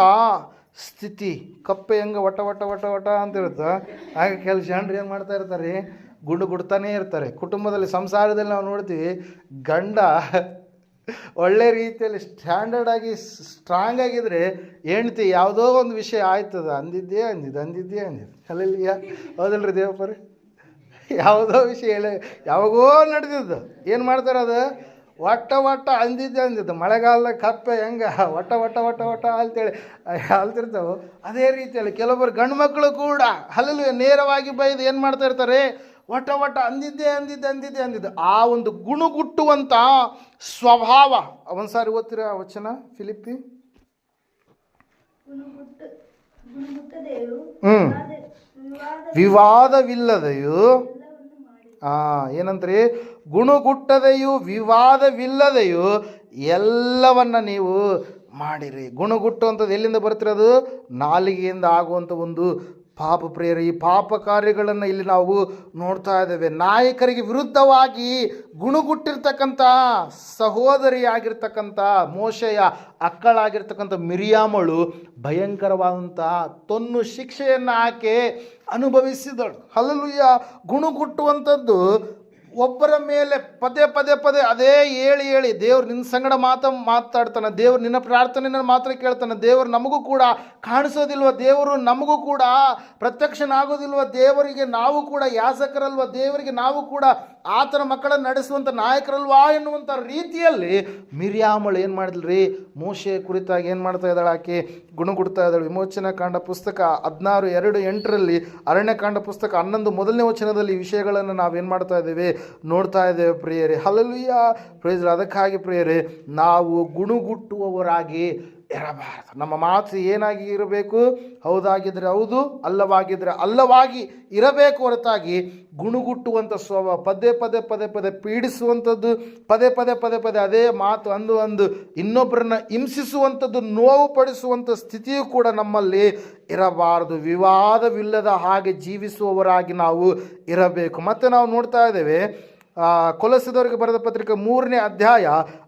ಸ್ಥಿತಿ. ಕಪ್ಪೆ ಹೆಂಗೆ ವಟ ವಟ ವಟ ವಟ ಅಂತ ಇರುತ್ತೆ, ಹಾಗೆ ಕೆಲವು ಜನರು ಏನು ಮಾಡ್ತಾ ಇರ್ತಾರೆ, ಗುಡ್ತಾನೇ ಇರ್ತಾರೆ. ಕುಟುಂಬದಲ್ಲಿ, ಸಂಸಾರದಲ್ಲಿ ನಾವು ನೋಡ್ತೀವಿ, ಗಂಡ ಒಳ್ಳೆ ರೀತಿಯಲ್ಲಿ ಸ್ಟ್ಯಾಂಡರ್ಡ್ ಆಗಿ ಸ್ಟ್ರಾಂಗ್ ಆಗಿದ್ರೆ ಹೆಂಡ್ತಿ ಯಾವುದೋ ಒಂದು ವಿಷಯ ಆಯ್ತದ, ಅಂದಿದ್ದೇ ಅಂದಿದ್ದು. ಅಲ್ಲಲ್ಲಿ ಹೌದಲ್ರಿ ದೇವಪ್ಪರಿ? ಯಾವುದೋ ವಿಷಯ ಹೇಳಿ ಯಾವಾಗೋ ನಡೆದಿದ್ದು ಏನು ಮಾಡ್ತಾರೆ, ಅದು ಒಟ್ಟ ಅಂದಿದ್ದು. ಮಳೆಗಾಲದಾಗ ಕಪ್ಪೆ ಹೆಂಗೆ ಒಟ್ಟ ಅಂತೇಳಿ ಅಲ್ತಿರ್ತಾವೆ. ಅದೇ ರೀತಿಯಲ್ಲಿ ಕೆಲವೊಬ್ಬರು ಗಂಡು ಮಕ್ಕಳು ಕೂಡ ಅಲ್ಲೂ ನೇರವಾಗಿ ಬೈದು ಏನು ಮಾಡ್ತಾ ಇರ್ತಾರೆ, ಒಟ್ಟ ಅಂದಿದ್ದೆ. ಆ ಒಂದು ಗುಣಗುಟ್ಟುವಂಥ ಸ್ವಭಾವ. ಒಂದು ಸಾರಿ ಓದ್ತೀರಾ ವಚನ, ಫಿಲಿಪ್ಪಿ? ವಿವಾದವಿಲ್ಲದೆಯೂ ಏನಂದ್ರಿ, ಗುಣಗುಟ್ಟದೆಯೂ ವಿವಾದವಿಲ್ಲದೆಯೂ ಎಲ್ಲವನ್ನ ನೀವು ಮಾಡಿರಿ. ಗುಣಗುಟ್ಟುವಂಥದ್ದು ಎಲ್ಲಿಂದ ಬರ್ತಿರೋದು? ನಾಲಿಗೆಯಿಂದ ಆಗುವಂಥ ಒಂದು ಪಾಪ ಪ್ರಿಯರು. ಈ ಪಾಪ ಕಾರ್ಯಗಳನ್ನು ಇಲ್ಲಿ ನಾವು ನೋಡ್ತಾ ಇದ್ದೇವೆ. ನಾಯಕರಿಗೆ ವಿರುದ್ಧವಾಗಿ ಗುಣಗುಟ್ಟಿರ್ತಕ್ಕಂಥ ಸಹೋದರಿಯಾಗಿರ್ತಕ್ಕಂಥ ಮೋಶೆಯ ಅಕ್ಕಳಾಗಿರ್ತಕ್ಕಂಥ ಮಿರಿಯಾಮಳು ಭಯಂಕರವಾದಂಥ ತೊನ್ನು ಶಿಕ್ಷೆಯನ್ನು ಆಕೆ ಅನುಭವಿಸಿದಳು. ಹಲ್ಲೆಲೂಯಾ. ಗುಣಗುಟ್ಟುವಂಥದ್ದು ಒಬ್ಬರ ಮೇಲೆ ಪದೇ ಅದೇ ಹೇಳಿ ದೇವ್ರು ನಿನ್ನ ಸಂಗಡ ಮಾತಾಡ್ತಾನೆ, ದೇವ್ರು ನಿನ್ನ ಪ್ರಾರ್ಥನೆಯನ್ನು ಮಾತ್ರ ಕೇಳ್ತಾನೆ, ದೇವರು ನಮಗೂ ಕೂಡ ಕಾಣಿಸೋದಿಲ್ವ, ದೇವರು ನಮಗೂ ಕೂಡ ಪ್ರತ್ಯಕ್ಷನಾಗೋದಿಲ್ವ, ದೇವರಿಗೆ ನಾವು ಕೂಡ ಯಾಸಕರಲ್ವ, ದೇವರಿಗೆ ನಾವು ಕೂಡ ಆತನ ಮಕ್ಕಳನ್ನು ನಡೆಸುವಂಥ ನಾಯಕರಲ್ವಾ ಎನ್ನುವಂಥ ರೀತಿಯಲ್ಲಿ ಮಿರ್ಯಾಮಳು ಏನು ಮಾಡಿದ್ರಿ, ಮೋಶೆ ಕುರಿತಾಗಿ ಏನು ಮಾಡ್ತಾ ಇದ್ದಾಳೆ, ಆಕೆ ಗುಣಗುಡ್ತಾ ಇದ್ದಾಳೆ. ವಿಮೋಚನಾ ಕಾಂಡ ಪುಸ್ತಕ 16:2-8 ಅರಣ್ಯಕಾಂಡ ಪುಸ್ತಕ 11 1ನೇ ವಚನದಲ್ಲಿ ಈ ವಿಷಯಗಳನ್ನು ನಾವೇನು ಮಾಡ್ತಾ ಇದ್ದೇವೆ, ನೋಡ್ತಾ ಇದ್ದೇವೆ ಪ್ರಿಯರೇ. Hallelujah, praise. ಅದಕ್ಕಾಗಿ ಪ್ರಿಯರೇ, ನಾವು ಗುಣಗುಟ್ಟುವವರಾಗಿ ಇರಬಾರದು. ನಮ್ಮ ಮಾತು ಏನಾಗಿ ಇರಬೇಕು? ಹೌದಾಗಿದ್ದರೆ ಹೌದು, ಅಲ್ಲವಾಗಿದ್ದರೆ ಅಲ್ಲವಾಗಿ ಇರಬೇಕು ಹೊರತಾಗಿ ಗುಣಗುಟ್ಟುವಂಥ ಸ್ವಭಾವ, ಪದೇ ಪೀಡಿಸುವಂಥದ್ದು, ಪದೇ ಅದೇ ಮಾತು ಅಂದು ಇನ್ನೊಬ್ಬರನ್ನ ಹಿಂಸಿಸುವಂಥದ್ದು, ನೋವು ಪಡಿಸುವಂಥ ಸ್ಥಿತಿಯೂ ಕೂಡ ನಮ್ಮಲ್ಲಿ ಇರಬಾರದು. ವಿವಾದವಿಲ್ಲದ ಹಾಗೆ ಜೀವಿಸುವವರಾಗಿ ನಾವು ಇರಬೇಕು. ಮತ್ತು ನಾವು ನೋಡ್ತಾ ಇದ್ದೇವೆ ಕೊಲೊಸ್ಸೆದವರಿಗೆ ಬರೆದ ಪತ್ರಿಕೆ 3ನೇ ಅಧ್ಯಾಯ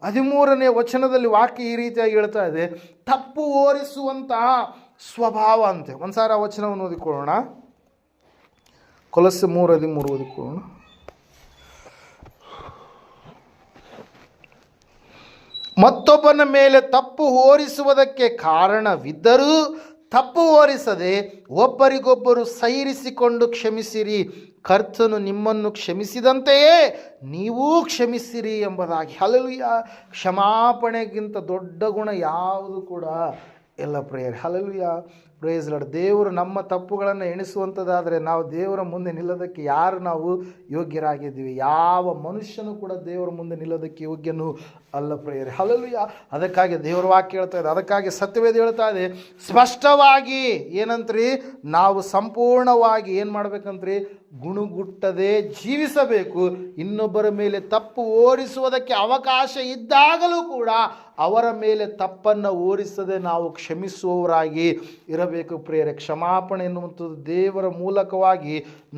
13ನೇ ವಚನದಲ್ಲಿ ವಾಕ್ಯ ಈ ರೀತಿಯಾಗಿ ಹೇಳ್ತಾ ಇದೆ, ತಪ್ಪು ಓರಿಸುವಂತಹ ಸ್ವಭಾವ ಅಂತೆ. ಒಂದ್ಸಾರಿ ಆ ವಚನವನ್ನು ಓದಿಕೊಳ್ಳೋಣ. ಕೊಲೊಸ್ಸೆ 3:13 ಓದಿಕೊಳ್ಳೋಣ. ಮತ್ತೊಬ್ಬನ ಮೇಲೆ ತಪ್ಪು ಹೊರಿಸುವುದಕ್ಕೆ ಕಾರಣವಿದ್ದರೂ ತಪ್ಪು ಹೊರಿಸದೆ ಒಬ್ಬರಿಗೊಬ್ಬರು ಸಹಿರಿಸಿಕೊಂಡು ಕ್ಷಮಿಸಿರಿ, ಕರ್ತನು ನಿಮ್ಮನ್ನು ಕ್ಷಮಿಸಿದಂತೆಯೇ ನೀವೂ ಕ್ಷಮಿಸಿರಿ ಎಂಬುದಾಗಿ. ಹಲ್ಲೆಲೂಯಾ. ಕ್ಷಮಾಪಣೆಗಿಂತ ದೊಡ್ಡ ಗುಣ ಯಾವುದು ಕೂಡ ಇಲ್ಲ ಪ್ರೇಯರ್. ಹಲ್ಲೆಲೂಯಾ. Praise lord. ದೇವರು ನಮ್ಮ ತಪ್ಪುಗಳನ್ನು ಎಣಿಸುವಂಥದ್ದಾದರೆ ನಾವು ದೇವರ ಮುಂದೆ ನಿಲ್ಲೋದಕ್ಕೆ ಯಾರು ನಾವು ಯೋಗ್ಯರಾಗಿದ್ದೀವಿ? ಯಾವ ಮನುಷ್ಯನೂ ಕೂಡ ದೇವರ ಮುಂದೆ ನಿಲ್ಲೋದಕ್ಕೆ ಯೋಗ್ಯನೂ ಅಲ್ಲ ಪ್ರೇಯರ್. ಹಲ್ಲೆಲೂಯಾ. ಅದಕ್ಕಾಗಿ ದೇವರ ವಾಕ್ಯ ಹೇಳ್ತಾ ಇದೆ, ಅದಕ್ಕಾಗಿ ಸತ್ಯವೇದ ಹೇಳ್ತಾ ಇದೆ ಸ್ಪಷ್ಟವಾಗಿ ಏನಂತ್ರಿ, ನಾವು ಸಂಪೂರ್ಣವಾಗಿ ಏನು ಮಾಡ್ಬೇಕಂತ್ರಿ, ಗುಣಗುಟ್ಟದೆ ಜೀವಿಸಬೇಕು. ಇನ್ನೊಬ್ಬರ ಮೇಲೆ ತಪ್ಪು ಓರಿಸುವುದಕ್ಕೆ ಅವಕಾಶ ಇದ್ದಾಗಲೂ ಕೂಡ ಅವರ ಮೇಲೆ ತಪ್ಪನ್ನು ಓರಿಸದೆ ನಾವು ಕ್ಷಮಿಸುವವರಾಗಿ ಇರಬೇಕು ಪ್ರಿಯರೇ. ಕ್ಷಮಾಪಣೆ ಎನ್ನುವಂಥದ್ದು ದೇವರ ಮೂಲಕವಾಗಿ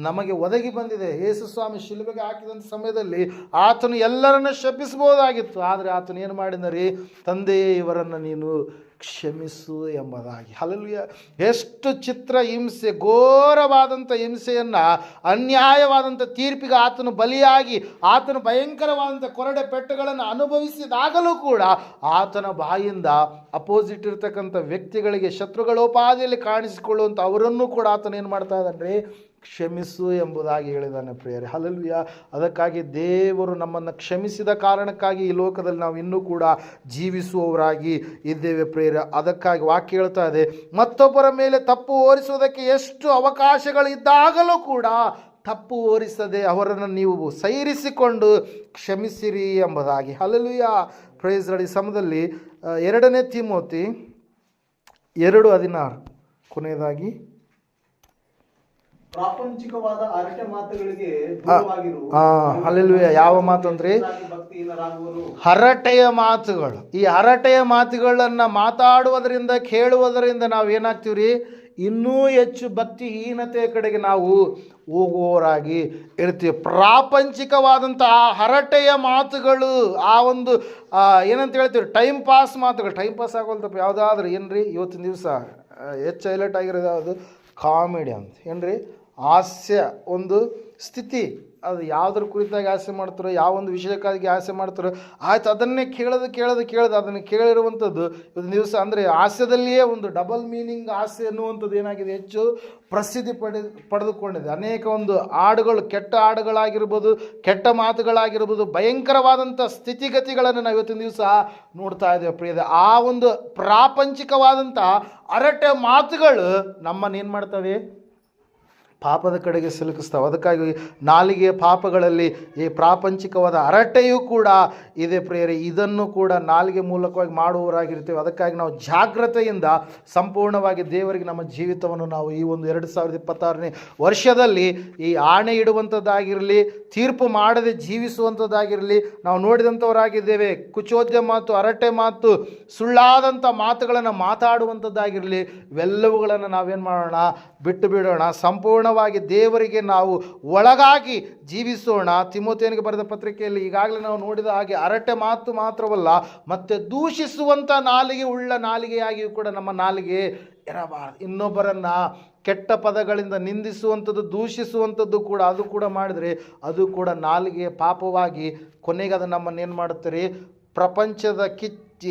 ನಮಗೆ ಒದಗಿ ಬಂದಿದೆ. ಯೇಸು ಸ್ವಾಮಿ ಶಿಲುಬೆಗೆ ಹಾಕಿದಂಥ ಸಮಯದಲ್ಲಿ ಆತನು ಎಲ್ಲರನ್ನು ಶಪಿಸಬಹುದಾಗಿತ್ತು, ಆದರೆ ಆತನು ಏನು ಮಾಡಿದರಿ, ತಂದೆಯೇ ಇವರನ್ನು ನೀನು ಕ್ಷಮಿಸು ಎಂಬುದಾಗಿ. ಹಲ್ಲೆಲೂಯಾ. ಎಷ್ಟು ಚಿತ್ರ ಹಿಂಸೆ, ಘೋರವಾದಂಥ ಹಿಂಸೆಯನ್ನು, ಅನ್ಯಾಯವಾದಂಥ ತೀರ್ಪಿಗೆ ಆತನು ಬಲಿಯಾಗಿ ಆತನು ಭಯಂಕರವಾದಂಥ ಕೊರಡೆ ಪೆಟ್ಟುಗಳನ್ನು ಅನುಭವಿಸಿದಾಗಲೂ ಕೂಡ ಆತನ ಬಾಯಿಂದ ಅಪೋಸಿಟ್ ಇರ್ತಕ್ಕಂಥ ವ್ಯಕ್ತಿಗಳಿಗೆ ಶತ್ರುಗಳೋಪಾದಿಯಲ್ಲಿ ಕಾಣಿಸಿಕೊಳ್ಳುವಂಥ ಅವರನ್ನು ಕೂಡ ಆತನು ಏನು ಮಾಡ್ತಾ ಇದ್ದಾನೆ, ಕ್ಷಮಿಸು ಎಂಬುದಾಗಿ ಹೇಳಿದ್ದಾನೆ ಪ್ರಿಯರೇ. ಹಲ್ಲೆಲೂಯಾ. ಅದಕ್ಕಾಗಿ ದೇವರು ನಮ್ಮನ್ನು ಕ್ಷಮಿಸಿದ ಕಾರಣಕ್ಕಾಗಿ ಈ ಲೋಕದಲ್ಲಿ ನಾವು ಇನ್ನೂ ಕೂಡ ಜೀವಿಸುವವರಾಗಿ ಇದ್ದೇವೆ ಪ್ರಿಯರೇ. ಅದಕ್ಕಾಗಿ ವಾಕ್ಯ ಹೇಳ್ತಾ ಇದೆ, ಮತ್ತೊಬ್ಬರ ಮೇಲೆ ತಪ್ಪು ಹೊರಿಸುವುದಕ್ಕೆ ಎಷ್ಟು ಅವಕಾಶಗಳಿದ್ದಾಗಲೂ ಕೂಡ ತಪ್ಪು ಹೊರಿಸದೆ ಅವರನ್ನು ನೀವು ಸಹಿರಿಸಿಕೊಂಡು ಕ್ಷಮಿಸಿರಿ ಎಂಬುದಾಗಿ. ಹಲ್ಲೆಲೂಯಾ. Praise Lord. ಈ ಸಮಯದಲ್ಲಿ 2ನೇ ತಿಮೋತಿ 2:16 ಕೊನೆಯದಾಗಿ, ಪ್ರಾಪಂಚಿಕವಾದ ಹರಟೆ ಮಾತುಗಳಿಗೆ ದೂರವಾಗಿರು. ಹಲ್ಲೆಲೂಯಾ. ಯಾವ ಮಾತು ಅಂದ್ರೆ ಹರಟೆಯ ಮಾತುಗಳು. ಈ ಹರಟೆಯ ಮಾತುಗಳನ್ನು ಮಾತಾಡುವುದರಿಂದ, ಕೇಳುವುದರಿಂದ ನಾವು ಏನಾಗ್ತೀವ್ರಿ, ಇನ್ನೂ ಹೆಚ್ಚು ಭಕ್ತಿಹೀನತೆಯ ಕಡೆಗೆ ನಾವು ಹೋಗುವವರಾಗಿ ಇರ್ತೀವಿ. ಪ್ರಾಪಂಚಿಕವಾದಂಥ ಆ ಹರಟೆಯ ಮಾತುಗಳು, ಆ ಒಂದು ಏನಂತ ಹೇಳ್ತೀವಿ, ಟೈಮ್ ಪಾಸ್ ಮಾತುಗಳು. ಟೈಮ್ ಪಾಸ್ ಆಗೋಲ್ತಪ್ಪ ಯಾವುದಾದ್ರೂ ಏನ್ರಿ, ಇವತ್ತಿನ ದಿವಸ ಹೆಚ್ಚು ಹೈಲೈಟ್ ಆಗಿರೋದು ಯಾವುದು, ಕಾಮಿಡಿ ಅಂತ ಏನ್ರಿ, ಹಾಸ್ಯ ಒಂದು ಸ್ಥಿತಿ. ಅದು ಯಾವುದ್ರ ಕುರಿತಾಗಿ ಆಸೆ ಮಾಡ್ತಾರೋ, ಯಾವ ಒಂದು ವಿಷಯಕ್ಕಾಗಿ ಆಸೆ ಮಾಡ್ತಾರೋ, ಆಯ್ತು ಅದನ್ನೇ ಕೇಳೋದು ಅದನ್ನು ಕೇಳಿರುವಂಥದ್ದು ಇವತ್ತು ದಿವಸ ಅಂದರೆ ಹಾಸ್ಯದಲ್ಲಿಯೇ ಒಂದು ಡಬಲ್ ಮೀನಿಂಗ್ ಹಾಸ್ಯ ಎನ್ನುವಂಥದ್ದು ಏನಾಗಿದೆ, ಹೆಚ್ಚು ಪ್ರಸಿದ್ಧಿ ಪಡೆದುಕೊಂಡಿದೆ. ಅನೇಕ ಒಂದು ಹಾಡುಗಳು, ಕೆಟ್ಟ ಹಾಡುಗಳಾಗಿರ್ಬೋದು, ಕೆಟ್ಟ ಮಾತುಗಳಾಗಿರ್ಬೋದು, ಭಯಂಕರವಾದಂಥ ಸ್ಥಿತಿಗತಿಗಳನ್ನು ನಾವು ಇವತ್ತಿನ ದಿವಸ ನೋಡ್ತಾ ಇದ್ದೇವೆ ಪ್ರಿಯರೇ. ಆ ಒಂದು ಪ್ರಾಪಂಚಿಕವಾದಂಥ ಹರಟೆ ಮಾತುಗಳು ನಮ್ಮನ್ನು ಏನು ಮಾಡ್ತವೆ, ಪಾಪದ ಕಡೆಗೆ ಸಿಲುಕಿಸ್ತಾವೆ. ಅದಕ್ಕಾಗಿ ನಾಲಿಗೆಯ ಪಾಪಗಳಲ್ಲಿ ಈ ಪ್ರಾಪಂಚಿಕವಾದ ಹರಟೆಯೂ ಕೂಡ ಇದೆ ಪ್ರಿಯರೇ. ಇದನ್ನು ಕೂಡ ನಾಲಿಗೆ ಮೂಲಕವಾಗಿ ಮಾಡುವವರಾಗಿರ್ತೇವೆ. ಅದಕ್ಕಾಗಿ ನಾವು ಜಾಗ್ರತೆಯಿಂದ ಸಂಪೂರ್ಣವಾಗಿ ದೇವರಿಗೆ ನಮ್ಮ ಜೀವಿತವನ್ನು ನಾವು ಈ ಒಂದು 2026ನೇ ವರ್ಷದಲ್ಲಿ ಈ ಆಣೆ ಇಡುವಂಥದ್ದಾಗಿರಲಿ, ತೀರ್ಪು ಮಾಡದೆ ಜೀವಿಸುವಂಥದ್ದಾಗಿರಲಿ ನಾವು ನೋಡಿದಂಥವರಾಗಿದ್ದೇವೆ. ಕುಚೋದ್ಯ ಮಾತು, ಹರಟೆ ಮಾತು, ಸುಳ್ಳಾದಂಥ ಮಾತುಗಳನ್ನು ಮಾತಾಡುವಂಥದ್ದಾಗಿರಲಿ, ಇವೆಲ್ಲವುಗಳನ್ನು ನಾವೇನು ಮಾಡೋಣ, ಬಿಟ್ಟು ಬಿಡೋಣ. ಸಂಪೂರ್ಣವಾಗಿ ದೇವರಿಗೆ ನಾವು ಒಳಗಾಗಿ ಜೀವಿಸೋಣ. ತಿಮೋಥೆಯನಿಗೆ ಬರೆದ ಪತ್ರಿಕೆಯಲ್ಲಿ ಈಗಾಗಲೇ ನಾವು ನೋಡಿದ ಹಾಗೆ ಹರಟೆ ಮಾತು ಮಾತ್ರವಲ್ಲ, ಮತ್ತು ದೂಷಿಸುವಂಥ ನಾಲಿಗೆ ಉಳ್ಳ ನಾಲಿಗೆಯಾಗಿಯೂ ಕೂಡ ನಮ್ಮ ನಾಲಿಗೆ ಇರಬಾರದು. ಇನ್ನೊಬ್ಬರನ್ನು ಕೆಟ್ಟ ಪದಗಳಿಂದ ನಿಂದಿಸುವಂಥದ್ದು, ದೂಷಿಸುವಂಥದ್ದು ಕೂಡ, ಅದು ಕೂಡ ಮಾಡಿದರೆ ಅದು ಕೂಡ ನಾಲಿಗೆಯ ಪಾಪವಾಗಿ ಕೊನೆಗೆ ಅದು ನಮ್ಮನ್ನು ಏನು ಮಾಡುತ್ತಾರೆ, ಪ್ರಪಂಚದ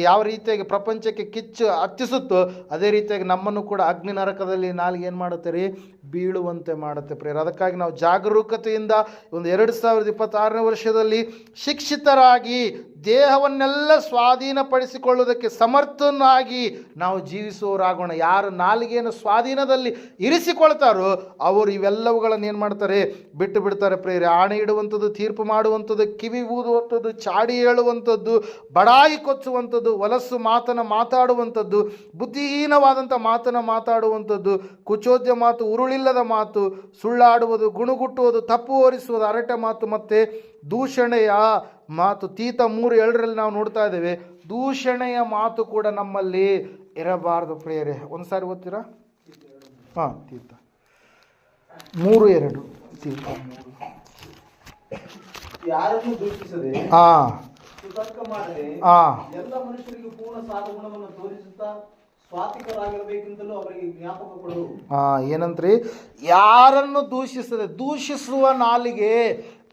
ಯಾವ ರೀತಿಯಾಗಿ ಪ್ರಪಂಚಕ್ಕೆ ಕಿಚ್ಚು ಹತ್ತಿಸುತ್ತೋ ಅದೇ ರೀತಿಯಾಗಿ ನಮ್ಮನ್ನು ಕೂಡ ಅಗ್ನಿ ನರಕದಲ್ಲಿ ನಾಲಿಗೆ ಏನು ಮಾಡುತ್ತಾರೆ, ಬೀಳುವಂತೆ ಮಾಡುತ್ತೆ ಪ್ರಿಯರೇ. ಅದಕ್ಕಾಗಿ ನಾವು ಜಾಗರೂಕತೆಯಿಂದ ಒಂದು 2026ನೇ ವರ್ಷದಲ್ಲಿ ಶಿಕ್ಷಿತರಾಗಿ ದೇಹವನ್ನೆಲ್ಲ ಸ್ವಾಧೀನಪಡಿಸಿಕೊಳ್ಳುವುದಕ್ಕೆ ಸಮರ್ಥನಾಗಿ ನಾವು ಜೀವಿಸುವವರಾಗೋಣ. ಯಾರು ನಾಲಿಗೆಯನ್ನು ಸ್ವಾಧೀನದಲ್ಲಿ ಇರಿಸಿಕೊಳ್ತಾರೋ ಅವರು ಇವೆಲ್ಲವುಗಳನ್ನು ಏನು ಮಾಡ್ತಾರೆ, ಬಿಟ್ಟು ಬಿಡ್ತಾರೆ ಪ್ರಿಯರೇ. ಆಣೆ ಇಡುವಂಥದ್ದು, ತೀರ್ಪು ಮಾಡುವಂಥದ್ದು, ಕಿವಿ ಊದುವಂಥದ್ದು, ಚಾಡಿ ಹೇಳುವಂಥದ್ದು, ಬಡಾಯಿ ಕೊಚ್ಚುವಂಥದ್ದು, ಹೊಲಸು ಮಾತನ್ನು ಮಾತಾಡುವಂಥದ್ದು, ಬುದ್ಧಿಹೀನವಾದಂಥ ಮಾತನ್ನು ಮಾತಾಡುವಂಥದ್ದು, ಕುಚೋದ್ಯ ಮಾತು, ಉರುಳಿಲ್ಲದ ಮಾತು, ಸುಳ್ಳಾಡುವುದು, ಗುಣಗುಟ್ಟುವುದು, ತಪ್ಪು ಹೊರಿಸುವುದು, ಹರಟೆ ಮಾತು ಮತ್ತು ದೂಷಣೆಯ ಮಾತು. ತೀತ 3:7 ನಾವು ನೋಡ್ತಾ ಇದ್ದೇವೆ. ದೂಷಣೆಯ ಮಾತು ಕೂಡ ನಮ್ಮಲ್ಲಿ ಇರಬಾರದು ಪ್ರಿಯರೇ. ಒಂದು ಸಾರಿ ಓದ್ತೀರಾ? ತೀತ 3:2. ತೀತ 3. ಯಾರನ್ನು ದೂಷಿಸದೆ ಹಾ ಕುತರ್ಕ ಮಾಡದೆ ಹಾ ಎಲ್ಲ ಮನುಷ್ಯರಿಗೆ ಪೂರ್ಣ ಸಾಧುಗುಣವನ್ನು ತೋರಿಸುತ್ತಾ ಸ್ವಾತಿಕರಾಗಿರಬೇಕೆಂತಲೂ ಅವರಿಗೆ ಜ್ಞಾಪಕ ಕೊಡು. ಏನಂತ್ರಿ? ಯಾರನ್ನು ದೂಷಿಸುವ ನಾಲಿಗೆ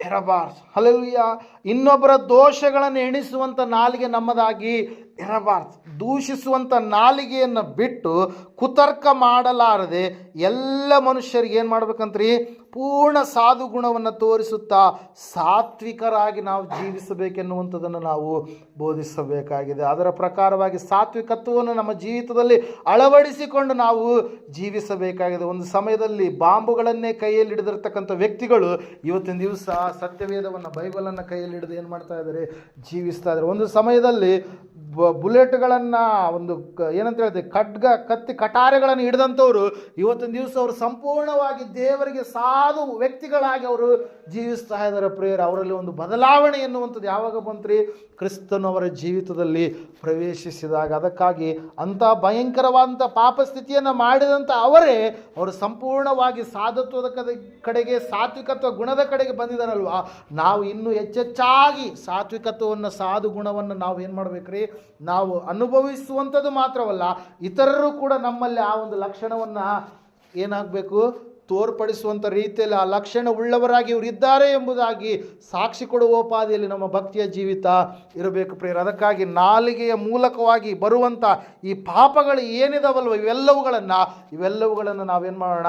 ಇರಬಾರ್ದು. ಹಲ್ಲೆಲೂಯಾ. ಇನ್ನೊಬ್ಬರ ದೋಷಗಳನ್ನು ಎಣಿಸುವಂಥ ನಾಲಿಗೆ ನಮ್ಮದಾಗಿ ಇರಬಾರ್ದು. ದೂಷಿಸುವಂಥ ನಾಲಿಗೆಯನ್ನು ಬಿಟ್ಟು ಕುತರ್ಕ ಮಾಡಲಾರದೆ ಎಲ್ಲ ಮನುಷ್ಯರಿಗೆ ಏನು ಮಾಡ್ಬೇಕಂತ್ರಿ? ಪೂರ್ಣ ಸಾಧು ಗುಣವನ್ನು ತೋರಿಸುತ್ತಾ ಸಾತ್ವಿಕರಾಗಿ ನಾವು ಜೀವಿಸಬೇಕೆನ್ನುವಂಥದ್ದನ್ನು ನಾವು ಬೋಧಿಸಬೇಕಾಗಿದೆ. ಅದರ ಪ್ರಕಾರವಾಗಿ ಸಾತ್ವಿಕತ್ವವನ್ನು ನಮ್ಮ ಜೀವಿತದಲ್ಲಿ ಅಳವಡಿಸಿಕೊಂಡು ನಾವು ಜೀವಿಸಬೇಕಾಗಿದೆ. ಒಂದು ಸಮಯದಲ್ಲಿ ಬಾಂಬುಗಳನ್ನೇ ಕೈಯಲ್ಲಿ ಹಿಡಿದಿರ್ತಕ್ಕಂಥ ವ್ಯಕ್ತಿಗಳು ಇವತ್ತಿನ ದಿವಸ ಸತ್ಯವೇದವನ್ನು, ಬೈಬಲನ್ನು ಕೈಯಲ್ಲಿ ಹಿಡಿದು ಏನು ಮಾಡ್ತಾ ಇದ್ದಾರೆ? ಜೀವಿಸ್ತಾ ಇದ್ದಾರೆ. ಒಂದು ಸಮಯದಲ್ಲಿ ಬುಲೆಟ್ಗಳನ್ನು, ಒಂದು ಏನಂತ ಹೇಳಿದೆ, ಕತ್ತಿ ಕಟಾರೆಗಳನ್ನು ಹಿಡಿದಂಥವ್ರು ಇವತ್ತಿನ ದಿವಸ ಅವರು ಸಂಪೂರ್ಣವಾಗಿ ದೇವರಿಗೆ ಸಾಧು ವ್ಯಕ್ತಿಗಳಾಗಿ ಅವರು ಜೀವಿಸ್ತಾ ಇದ್ದಾರೆ. ಪ್ರೇಯರ್ ಅವರಲ್ಲಿ ಒಂದು ಬದಲಾವಣೆ ಎನ್ನುವಂಥದ್ದು ಯಾವಾಗ ಬಂತ್ರಿ? ಕ್ರಿಸ್ತನು ಅವರ ಜೀವಿತದಲ್ಲಿ ಪ್ರವೇಶಿಸಿದಾಗ. ಅದಕ್ಕಾಗಿ ಅಂಥ ಭಯಂಕರವಾದಂಥ ಪಾಪ ಸ್ಥಿತಿಯನ್ನು ಮಾಡಿದಂಥ ಅವರು ಸಂಪೂರ್ಣವಾಗಿ ಸಾಧುತ್ವದ ಕಡೆಗೆ, ಸಾತ್ವಿಕತ್ವ ಗುಣದ ಕಡೆಗೆ ಬಂದಿದ್ದಾರಲ್ವ. ನಾವು ಇನ್ನೂ ಹೆಚ್ಚೆಚ್ಚಾಗಿ ಸಾತ್ವಿಕತ್ವವನ್ನು, ಸಾಧು ಗುಣವನ್ನು ನಾವು ಏನು ಮಾಡಬೇಕ್ರಿ? ನಾವು ಅನುಭವಿಸುವಂಥದ್ದು ಮಾತ್ರವಲ್ಲ, ಇತರರು ಕೂಡ ನಮ್ಮಲ್ಲಿ ಆ ಒಂದು ಲಕ್ಷಣವನ್ನು ಏನಾಗಬೇಕು? ತೋರ್ಪಡಿಸುವಂಥ ರೀತಿಯಲ್ಲಿ ಆ ಲಕ್ಷಣ ಉಳ್ಳವರಾಗಿ ಇವರು ಇದ್ದಾರೆ ಎಂಬುದಾಗಿ ಸಾಕ್ಷಿ ಕೊಡುವ ಉಪಾದಿಯಲ್ಲಿ ನಮ್ಮ ಭಕ್ತಿಯ ಜೀವಿತ ಇರಬೇಕು ಪ್ರಿಯರೇ. ಅದಕ್ಕಾಗಿ ನಾಲಿಗೆಯ ಮೂಲಕವಾಗಿ ಬರುವಂಥ ಈ ಪಾಪಗಳು ಏನಿದಾವಲ್ವ, ಇವೆಲ್ಲವುಗಳನ್ನು ನಾವೇನು ಮಾಡೋಣ?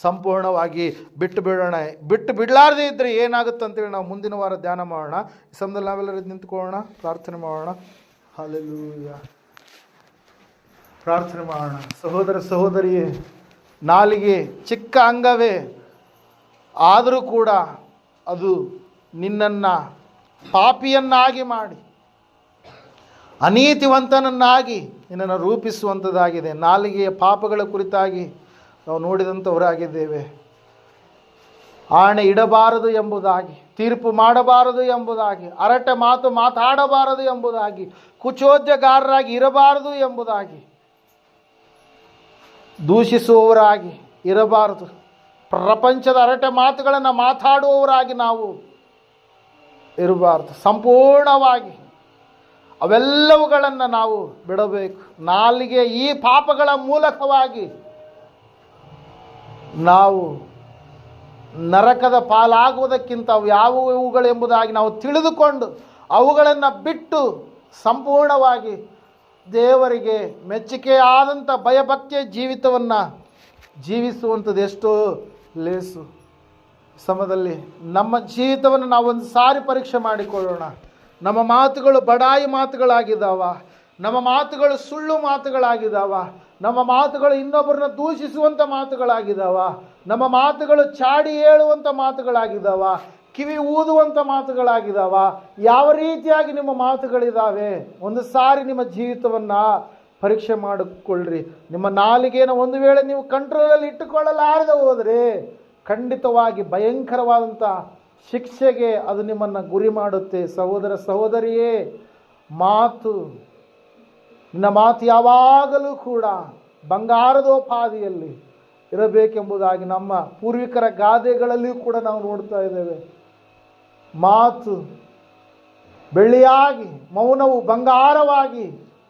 ಸಂಪೂರ್ಣವಾಗಿ ಬಿಟ್ಟು ಬಿಡಲಾರದೇ ಇದ್ದರೆ ಏನಾಗುತ್ತೆ ಅಂತೇಳಿ ನಾವು ಮುಂದಿನ ವಾರ ಧ್ಯಾನ ಮಾಡೋಣ. ಈ ಸಮಯದಲ್ಲಿ ನಾವೆಲ್ಲರೂ ನಿಂತ್ಕೊಳ್ಳೋಣ, ಪ್ರಾರ್ಥನೆ ಮಾಡೋಣ. ಹಲ್ಲೆಲೂಯಾ. ಪ್ರಾರ್ಥನೆ ಮಾಡೋಣ. ಸಹೋದರ ಸಹೋದರಿಯೇ, ನಾಲಿಗೆ ಚಿಕ್ಕ ಅಂಗವೇ ಆದರೂ ಕೂಡ ಅದು ನಿನ್ನನ್ನು ಪಾಪಿಯನ್ನಾಗಿ ಮಾಡಿ, ಅನೀತಿವಂತನನ್ನಾಗಿ ನಿನ್ನನ್ನು ರೂಪಿಸುವಂಥದ್ದಾಗಿದೆ. ನಾಲಿಗೆಯ ಪಾಪಗಳ ಕುರಿತಾಗಿ ನಾವು ನೋಡಿದಂಥವರಾಗಿದ್ದೇವೆ. ಆಣೆ ಇಡಬಾರದು ಎಂಬುದಾಗಿ, ತೀರ್ಪು ಮಾಡಬಾರದು ಎಂಬುದಾಗಿ, ಹರಟೆ ಮಾತು ಮಾತಾಡಬಾರದು ಎಂಬುದಾಗಿ, ಕುಚೋದ್ಯಗಾರರಾಗಿ ಇರಬಾರದು ಎಂಬುದಾಗಿ, ದೂಷಿಸುವವರಾಗಿ ಇರಬಾರದು, ಪ್ರಪಂಚದ ಹರಟೆ ಮಾತುಗಳನ್ನು ಮಾತಾಡುವವರಾಗಿ ನಾವು ಇರಬಾರ್ದು. ಸಂಪೂರ್ಣವಾಗಿ ಅವೆಲ್ಲವುಗಳನ್ನು ನಾವು ಬಿಡಬೇಕು. ನಾಲಿಗೆ ಈ ಪಾಪಗಳ ಮೂಲಕವಾಗಿ ನಾವು ನರಕದ ಪಾಲಾಗುವುದಕ್ಕಿಂತ ಅವು ಯಾವುವುಗಳೆಂಬುದಾಗಿ ನಾವು ತಿಳಿದುಕೊಂಡು ಅವುಗಳನ್ನು ಬಿಟ್ಟು ಸಂಪೂರ್ಣವಾಗಿ ದೇವರಿಗೆ ಮೆಚ್ಚುಗೆಯಾದಂಥ ಭಯಭಕ್ತಿಯ ಜೀವಿತವನ್ನು ಜೀವಿಸುವಂಥದ್ದು ಎಷ್ಟೋ ಲೇಸು. ಸಮಯದಲ್ಲಿ ನಮ್ಮ ಜೀವಿತವನ್ನು ನಾವು ಒಂದು ಸಾರಿ ಪರೀಕ್ಷೆ ಮಾಡಿಕೊಳ್ಳೋಣ. ನಮ್ಮ ಮಾತುಗಳು ಬಡಾಯಿ ಮಾತುಗಳಾಗಿದ್ದಾವ, ನಮ್ಮ ಮಾತುಗಳು ಸುಳ್ಳು ಮಾತುಗಳಾಗಿದ್ದಾವ, ನಮ್ಮ ಮಾತುಗಳು ಇನ್ನೊಬ್ಬರನ್ನ ದೂಷಿಸುವಂಥ ಮಾತುಗಳಾಗಿದ್ದಾವ, ನಮ್ಮ ಮಾತುಗಳು ಚಾಡಿ ಹೇಳುವಂಥ ಮಾತುಗಳಾಗಿದ್ದಾವ, ಕಿವಿ ಊದುವಂಥ ಮಾತುಗಳಾಗಿದ್ದಾವ. ಯಾವ ರೀತಿಯಾಗಿ ನಿಮ್ಮ ಮಾತುಗಳಿದ್ದಾವೆ? ಒಂದು ಸಾರಿ ನಿಮ್ಮ ಜೀವಿತವನ್ನು ಪರೀಕ್ಷೆ ಮಾಡಿಕೊಳ್ಳ್ರಿ. ನಿಮ್ಮ ನಾಲಿಗೆಯನ್ನು ಒಂದು ವೇಳೆ ನೀವು ಕಂಟ್ರೋಲಲ್ಲಿ ಇಟ್ಟುಕೊಳ್ಳಲಾರದೆ ಹೋದರೆ ಖಂಡಿತವಾಗಿ ಭಯಂಕರವಾದಂಥ ಶಿಕ್ಷೆಗೆ ಅದು ನಿಮ್ಮನ್ನು ಗುರಿ ಮಾಡುತ್ತೆ. ಸಹೋದರ ಸಹೋದರಿಯೇ, ನಿನ್ನ ಮಾತು ಯಾವಾಗಲೂ ಕೂಡ ಬಂಗಾರದೋಪಾದಿಯಲ್ಲಿ ಇರಬೇಕೆಂಬುದಾಗಿ ನಮ್ಮ ಪೂರ್ವಿಕರ ಗಾದೆಗಳಲ್ಲಿಯೂ ಕೂಡ ನಾವು ನೋಡ್ತಾ ಇದ್ದೇವೆ. ಮಾತು ಬೆಳ್ಳಿಯಾಗಿ, ಮೌನವು ಬಂಗಾರವಾಗಿ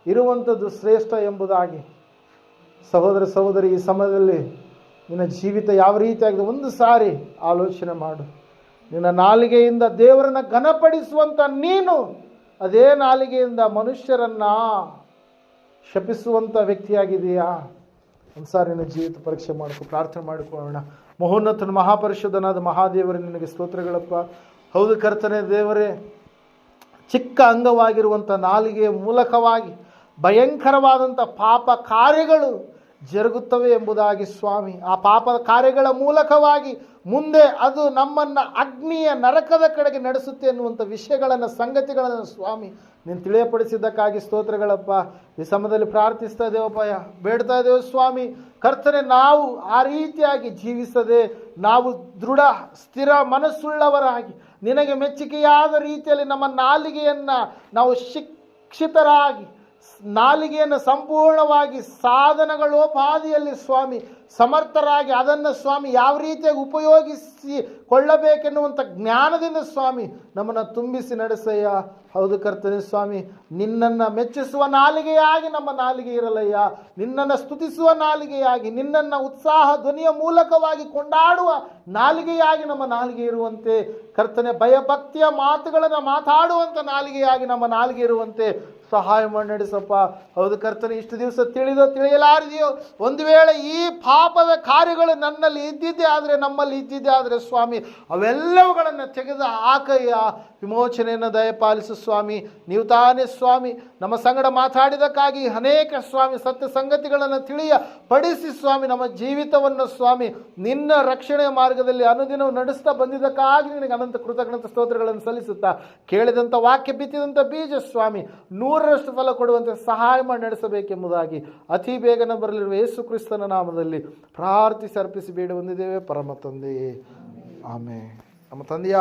ಇರುವಂಥದ್ದು ಶ್ರೇಷ್ಠ ಎಂಬುದಾಗಿ. ಸಹೋದರ ಸಹೋದರಿ, ಈ ಸಮಯದಲ್ಲಿ ನಿನ್ನ ಜೀವಿತ ಯಾವ ರೀತಿಯಾಗಿದೆ ಒಂದು ಸಾರಿ ಆಲೋಚನೆ ಮಾಡು. ನಿನ್ನ ನಾಲಿಗೆಯಿಂದ ದೇವರನ್ನು ಘನಪಡಿಸುವಂಥ ನೀನು ಅದೇ ನಾಲಿಗೆಯಿಂದ ಮನುಷ್ಯರನ್ನು ಶಪಿಸುವಂಥ ವ್ಯಕ್ತಿಯಾಗಿದೆಯಾ? ಒಂದು ಸಾರಿ ನಿನ್ನ ಜೀವಿತ ಪರೀಕ್ಷೆ ಮಾಡಿಕೊ, ಪ್ರಾರ್ಥನೆ ಮಾಡಿಕೊಳ್ಳೋಣ. ಮಹೋನ್ನತನ ಮಹಾಪರಿಶುದ್ಧನಾದ ಮಹಾದೇವರೇ, ನಿನಗೆ ಸ್ತೋತ್ರಗಳಪ್ಪ. ಹೌದು ಕರ್ತನೇ ದೇವರೇ, ಚಿಕ್ಕ ಅಂಗವಾಗಿರುವಂಥ ನಾಲಿಗೆಯ ಮೂಲಕವಾಗಿ ಭಯಂಕರವಾದಂಥ ಪಾಪ ಕಾರ್ಯಗಳು ಜರುಗುತ್ತವೆ ಎಂಬುದಾಗಿ ಸ್ವಾಮಿ, ಆ ಪಾಪ ಕಾರ್ಯಗಳ ಮೂಲಕವಾಗಿ ಮುಂದೆ ಅದು ನಮ್ಮನ್ನು ಅಗ್ನಿಯ ನರಕದ ಕಡೆಗೆ ನಡೆಸುತ್ತೆ ಎನ್ನುವಂಥ ವಿಷಯಗಳನ್ನು, ಸಂಗತಿಗಳನ್ನು ಸ್ವಾಮಿ ನೀನು ತಿಳಿಯಪಡಿಸಿದ್ದಕ್ಕಾಗಿ ಸ್ತೋತ್ರಗಳಪ್ಪ. ಈ ಸಮಯದಲ್ಲಿ ಪ್ರಾರ್ಥಿಸ್ತಾ ಇದ್ದೇವಪ್ಪ, ಬೇಡ್ತಾ ಇದ್ದೇವೆ ಸ್ವಾಮಿ ಕರ್ತನೆ, ನಾವು ಆ ರೀತಿಯಾಗಿ ಜೀವಿಸದೆ ನಾವು ದೃಢ ಸ್ಥಿರ ಮನಸ್ಸುಳ್ಳವರಾಗಿ ನಿನಗೆ ಮೆಚ್ಚುಗೆಯಾದ ರೀತಿಯಲ್ಲಿ ನಮ್ಮ ನಾಲಿಗೆಯನ್ನು ನಾವು ಶಿಕ್ಷಿತರಾಗಿ, ನಾಲಿಗೆಯನ್ನು ಸಂಪೂರ್ಣವಾಗಿ ಸಾಧನಗಳೋಪಾದಿಯಲ್ಲಿ ಸ್ವಾಮಿ ಸಮರ್ಥರಾಗಿ ಅದನ್ನು ಸ್ವಾಮಿ ಯಾವ ರೀತಿಯಾಗಿ ಉಪಯೋಗಿಸಿಕೊಳ್ಳಬೇಕೆನ್ನುವಂಥ ಜ್ಞಾನದಿಂದ ಸ್ವಾಮಿ ನಮ್ಮನ್ನು ತುಂಬಿಸಿ ನಡೆಸಯ್ಯ. ಹೌದು ಕರ್ತನೆ ಸ್ವಾಮಿ, ನಿನ್ನನ್ನು ಮೆಚ್ಚಿಸುವ ನಾಲಿಗೆಯಾಗಿ ನಮ್ಮ ನಾಲಿಗೆ ಇರಲಯ್ಯ. ನಿನ್ನನ್ನು ಸ್ತುತಿಸುವ ನಾಲಿಗೆಯಾಗಿ, ನಿನ್ನನ್ನು ಉತ್ಸಾಹ ಧ್ವನಿಯ ಮೂಲಕವಾಗಿ ಕೊಂಡಾಡುವ ನಾಲಿಗೆಯಾಗಿ ನಮ್ಮ ನಾಲಿಗೆ ಇರುವಂತೆ ಕರ್ತನೆ, ಭಯಭಕ್ತಿಯ ಮಾತುಗಳನ್ನು ಮಾತಾಡುವಂಥ ನಾಲಿಗೆಯಾಗಿ ನಮ್ಮ ನಾಲಿಗೆ ಇರುವಂತೆ ಸಹಾಯ ಮಾಡಿ ನಡೆಸಪ್ಪ. ಹೌದು ಕರ್ತನೆ, ಇಷ್ಟು ದಿವಸ ತಿಳಿದೋ ತಿಳಿಯಲಾರದೆಯೋ ಒಂದು ವೇಳೆ ಈ ಪಾಪದ ಕಾರ್ಯಗಳು ನನ್ನಲ್ಲಿ ಇದ್ದಿದ್ದೇ ಆದರೆ, ನಮ್ಮಲ್ಲಿ ಇದ್ದಿದ್ದೇ ಆದರೆ ಸ್ವಾಮಿ, ಅವೆಲ್ಲವುಗಳನ್ನು ತೆಗೆದು ಹಾಕಯ್ಯ. ವಿಮೋಚನೆಯನ್ನು ದಯಪಾಲಿಸು ಸ್ವಾಮಿ. ನೀವು ತಾನೇ ಸ್ವಾಮಿ ನಮ್ಮ ಸಂಗಡ ಮಾತಾಡಿದಕ್ಕಾಗಿ ಅನೇಕ ಸ್ವಾಮಿ ಸತ್ಯ ಸಂಗತಿಗಳನ್ನು ಪಡಿಸಿ ಸ್ವಾಮಿ ನಮ್ಮ ಜೀವಿತವನ್ನು ಸ್ವಾಮಿ ನಿನ್ನ ರಕ್ಷಣೆಯ ಮಾರ್ಗದಲ್ಲಿ ಅನುದಿನವೂ ನಡೆಸ್ತಾ ಬಂದಿದ್ದಕ್ಕಾಗಿ ನಿನಗೆ ಅನಂತ ಕೃತಜ್ಞತೆ ಸ್ತೋತ್ರಗಳನ್ನು ಸಲ್ಲಿಸುತ್ತಾ, ಕೇಳಿದಂಥ ವಾಕ್ಯ ಬಿತ್ತಿದಂಥ ಬೀಜ ಸ್ವಾಮಿ 100ರಷ್ಟು ಫಲ ಕೊಡುವಂತೆ ಸಹಾಯ ಮಾಡಿ ನಡೆಸಬೇಕೆಂಬುದಾಗಿ ಅತಿ ಬೇಗನೆ ಬರಲಿರುವ ಯೇಸು ಕ್ರಿಸ್ತನ ನಾಮದಲ್ಲಿ ಪ್ರಾರ್ಥಿಸಿ ಅರ್ಪಿಸಿ ಬೇಡಿ ಹೊಂದಿದ್ದೇವೆ ಪರಮ ತಂದೆಯೇ, ಆಮೇಲೆ. ನಮ್ಮ ತಂದೆಯ